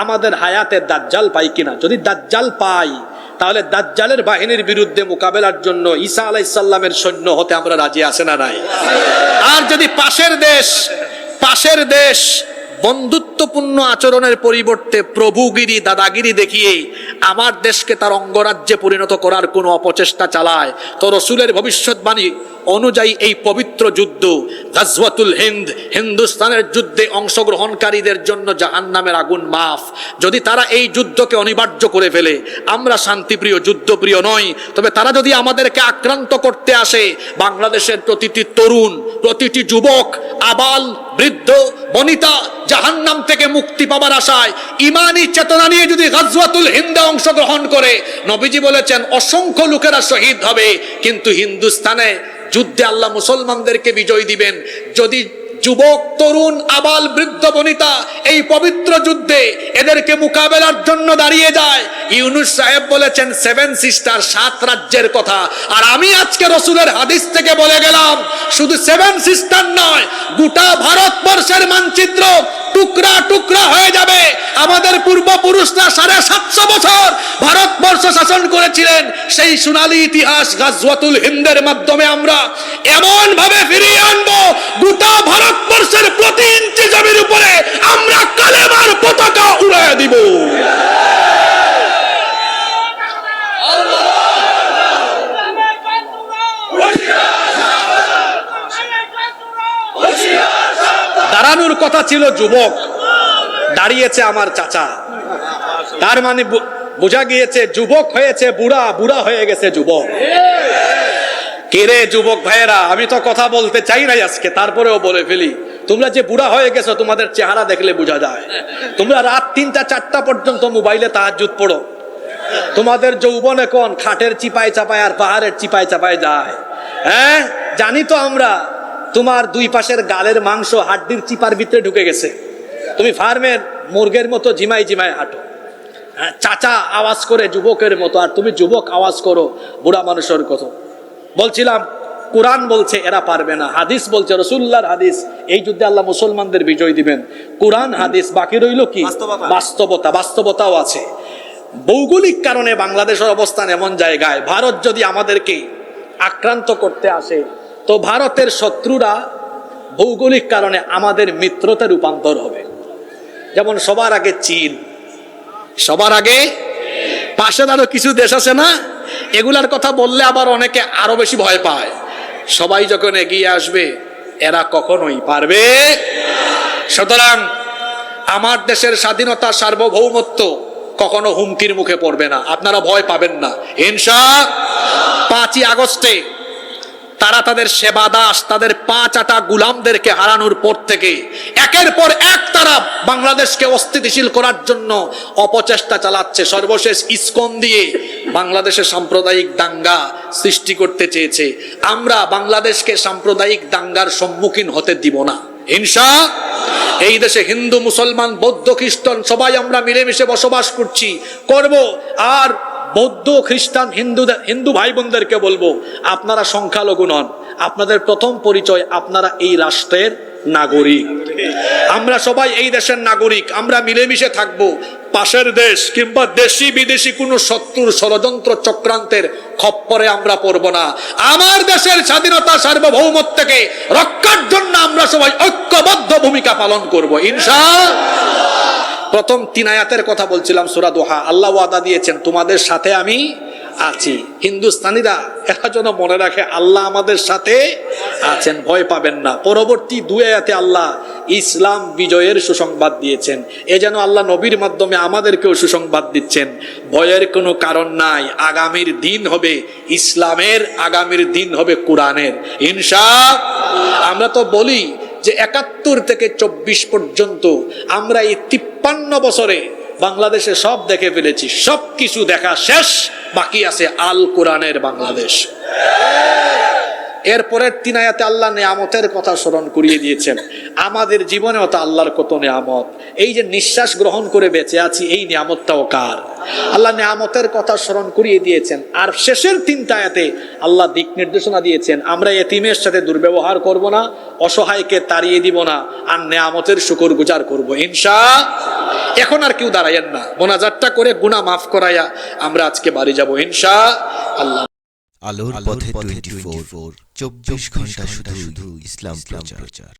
আমাদের হায়াতে দাজ্জাল পাই কিনা, যদি দাজ্জাল পাই তাহলে দাজ্জালের বাহিনীর বিরুদ্ধে মোকাবেলার জন্য ঈসা আলাইহিস সালামের সৈন্য হতে আমরা রাজি আছি না নাই? আর যদি পাশের দেশ বন্ধুত্বপূর্ণ আচরণের পরিবর্তে প্রভুগিরি দাদাগিরি দেখিয়ে আমার দেশকে তার অঙ্গরাজ্যে পরিণত করার কোনো অপচেষ্টা চালায়, তো রসুলের ভবিষ্যৎবাণী অনুযায়ী এই পবিত্র যুদ্ধ গাজওয়াতুল হিন্দ, হিন্দুস্তানের যুদ্ধে অংশগ্রহণকারীদের জন্য জাহান্নামের আগুন মাফ। যদি তারা এই যুদ্ধকে অনিবার্য করে ফেলে, আমরা শান্তিপ্রিয় যুদ্ধপ্রিয় নই, তবে তারা যদি আমাদেরকে আক্রান্ত করতে আসে, বাংলাদেশের প্রতিটি তরুণ, প্রতিটি যুবক, আবাল বৃদ্ধ বনিতা জাহান্নাম থেকে মুক্তি পাবার আশায় ইমানি চেতনা নিয়ে যদি গাজওয়াতুল হিন্দে অংশগ্রহণ করে, নবীজি বলেছেন অসংখ্য লোকেরা শহীদ হবে, কিন্তু হিন্দুস্তানে যুদ্ধে আল্লাহ মুসলমানদেরকে বিজয় দিবেন। যদি যুবক তরুণ আবাল বৃদ্ধ বনিতা এই পবিত্র যুদ্ধে এদেরকে মোকাবেলার জন্য দাঁড়িয়ে যায়, ইউনূস সাহেব বলেছেন 7 সিস্টার, 7 রাজ্যের কথা। আর আমি আজকে রসুলের হাদিস থেকে বলে গেলাম, শুধু 7 সিস্টার নয়, গোটা ভারতবর্ষের মানচিত্র টুকরা টুকরা হয়ে যাবে। আমাদের পূর্বপুরুষরা 750 বছর ভারতবর্ষ শাসন করেছিলেন, সেই সোনালী ইতিহাস গাজওয়াতুল হিন্দের মাধ্যমে আমরা এমন ভাবে ফিরিয়ে আনবো, গোটা ভারতবর্ষের প্রতি ইঞ্চি জমির উপরে আমরা কালেমার পতাকা উড়াইয়া দিব। দাঁড়ানোর কথা ছিল যুবক, দাঁড়িয়েছে আমার চাচা, তার মানে বোঝা গিয়েছে যুবক হয়েছে বুড়া, বুড়া হয়ে গেছে যুবক। কেরে যুবক ভাইয়েরা, আমি তো কথা বলতে চাই নাই আজকে, তারপরেও বলে ফেলি, তোমরা যে বুড়া হয়ে গেছো তোমাদের চেহারা দেখলে বোঝা যায়। তোমরা রাত 3টা 4টা পর্যন্ত মোবাইলে তাহাজ্জুদ পড়ো, তোমাদের যৌবন এখন খাটের চিপায় চাপায় আর পাহাড়ের চিপায় চাপায় যায়। হ্যাঁ জানি তো আমরা, তোমার দুই পাশের গালের মাংস হাড্ডির চিপার ভিতরে ঢুকে গেছে, তুমি ফার্মের মুরগের মতো ঝিমাই ঝিমাই হাঁটো। চাচা আওয়াজ করে যুবকের মতো, আর তুমি যুবক আওয়াজ করো বুড়া মানুষের কথা। বলছিলাম কোরআন বলছে এরা পারবে না, হাদিস বলছে, রাসূলুল্লাহর হাদিস, এই যুদ্ধে আল্লাহ মুসলমানদের বিজয় দিবেন। কোরআন হাদিস, বাকি রইল কি বাস্তবতা। বাস্তবতাও আছে। ভৌগোলিক কারণে বাংলাদেশের অবস্থান এমন জায়গায়, ভারত যদি আমাদেরকে আক্রান্ত করতে আসে তো ভারতের শত্রুরা ভৌগোলিক কারণে আমাদের মিত্রতে রূপান্তর হবে। যেমন সবার আগে চীন, সবার আগে পাশের আরো কিছু দেশ আছে না, এগুলার কথা বললে আবার অনেকে আরো বেশি ভয় পায়। সবাই যখন এগিয়ে আসবে এরা কখনোই পারবে। সুতরাং আমার দেশের স্বাধীনতা সার্বভৌমত্ব কখনো হুমকির মুখে পড়বে না, আপনারা ভয় পাবেন না ইনশাআল্লাহ। 5ই আগস্টে তারা তাদের সেবা দাস, তাদের পা চাটা গুলামদেরকে হারানোর পর থেকে একের পর এক তারা বাংলাদেশকে অস্থিতিশীল করার জন্য অপচেষ্টা চালাচ্ছে। সর্বশেষ ইসকন দিয়ে বাংলাদেশে সাম্প্রদায়িক দাঙ্গা সৃষ্টি করতে চেয়েছে। আমরা বাংলাদেশকে সাম্প্রদায়িক দাঙ্গার সম্মুখীন হতে দিব না ইনশাআল্লাহ। এই দেশে হিন্দু, মুসলমান, বৌদ্ধ, খ্রিস্টান সবাই আমরা মিলেমিশে বসবাস করছি, করব। আর বৌদ্ধ, খ্রিস্টান, হিন্দু ভাই বোনদেরকে বলবো, আপনারা সংখ্যালঘু নন, আপনাদের প্রথম পরিচয় আপনারা এই রাষ্ট্রের নাগরিক। আমরা সবাই এই দেশের নাগরিক, আমরা মিলেমিশে থাকবো। পাশের দেশ কিংবা দেশি বিদেশি কোনো শত্রুর ষড়যন্ত্র চক্রান্তের খপ্পরে আমরা পড়ব না। আমার দেশের স্বাধীনতা সার্বভৌমত্বকে রক্ষার জন্য আমরা সবাই ঐক্যবদ্ধ ভূমিকা পালন করব ইনশাআল্লাহ। প্রথম 3 আয়াতের কথা বলছিলাম সূরা দোহা। আল্লাহ ওয়াদা দিয়েছেন তোমাদের সাথে আমি আছি। হিন্দুস্তানিরা এরা যেন মনে রাখে আল্লাহ আমাদের সাথে আছেন, ভয় পাবেন না। পরবর্তী 2 আয়াতে আল্লাহ ইসলাম বিজয়ের সুসংবাদ দিয়েছেন। এ যেন আল্লাহ নবীর মাধ্যমে আমাদেরকেও সুসংবাদ দিচ্ছেন, ভয়ের কোনো কারণ নাই। আগামীর দিন হবে ইসলামের, আগামীর দিন হবে কোরআনের ইনশাআল্লাহ। আমরা তো বলি যে 71 থেকে 24 পর্যন্ত আমরা এই 53 বছরে বাংলাদেশে সব দেখে ফেলেছি, সব কিছু দেখা শেষ, বাকি আছে আল কোরআনের বাংলাদেশ। এরপরের 3 আয়াতে আল্লাহ নিয়ামতের কথা স্মরণ করিয়ে দিয়েছেন। আমাদের জীবনেও তো আল্লাহর কত নিয়ামত। এই যে নিঃশ্বাস গ্রহণ করে বেঁচে আছি, এই নিয়ামতটাও কার? আল্লাহ নিয়ামতের কথা স্মরণ করিয়ে দিয়েছেন। আর শেষের 3 আয়াতে আল্লাহ দিক নির্দেশনা দিয়েছেন, আমরা এতিমের সাথে দুর্ব্যবহার করব না, অসহায়কে তাড়িয়ে দিব না, আর নিয়ামতের শুকরগুজার করব ইনশাআল্লাহ। এখন আর কেউ দাঁড়ায়েন না, মোনাজাতটা করে গুনাহ মাফ করাইয়া আমরা আজকে বাড়ি যাব ইনশাআল্লাহ। আলোর পথে 24 24 ঘন্টা শুধু ইসলাম প্রচার।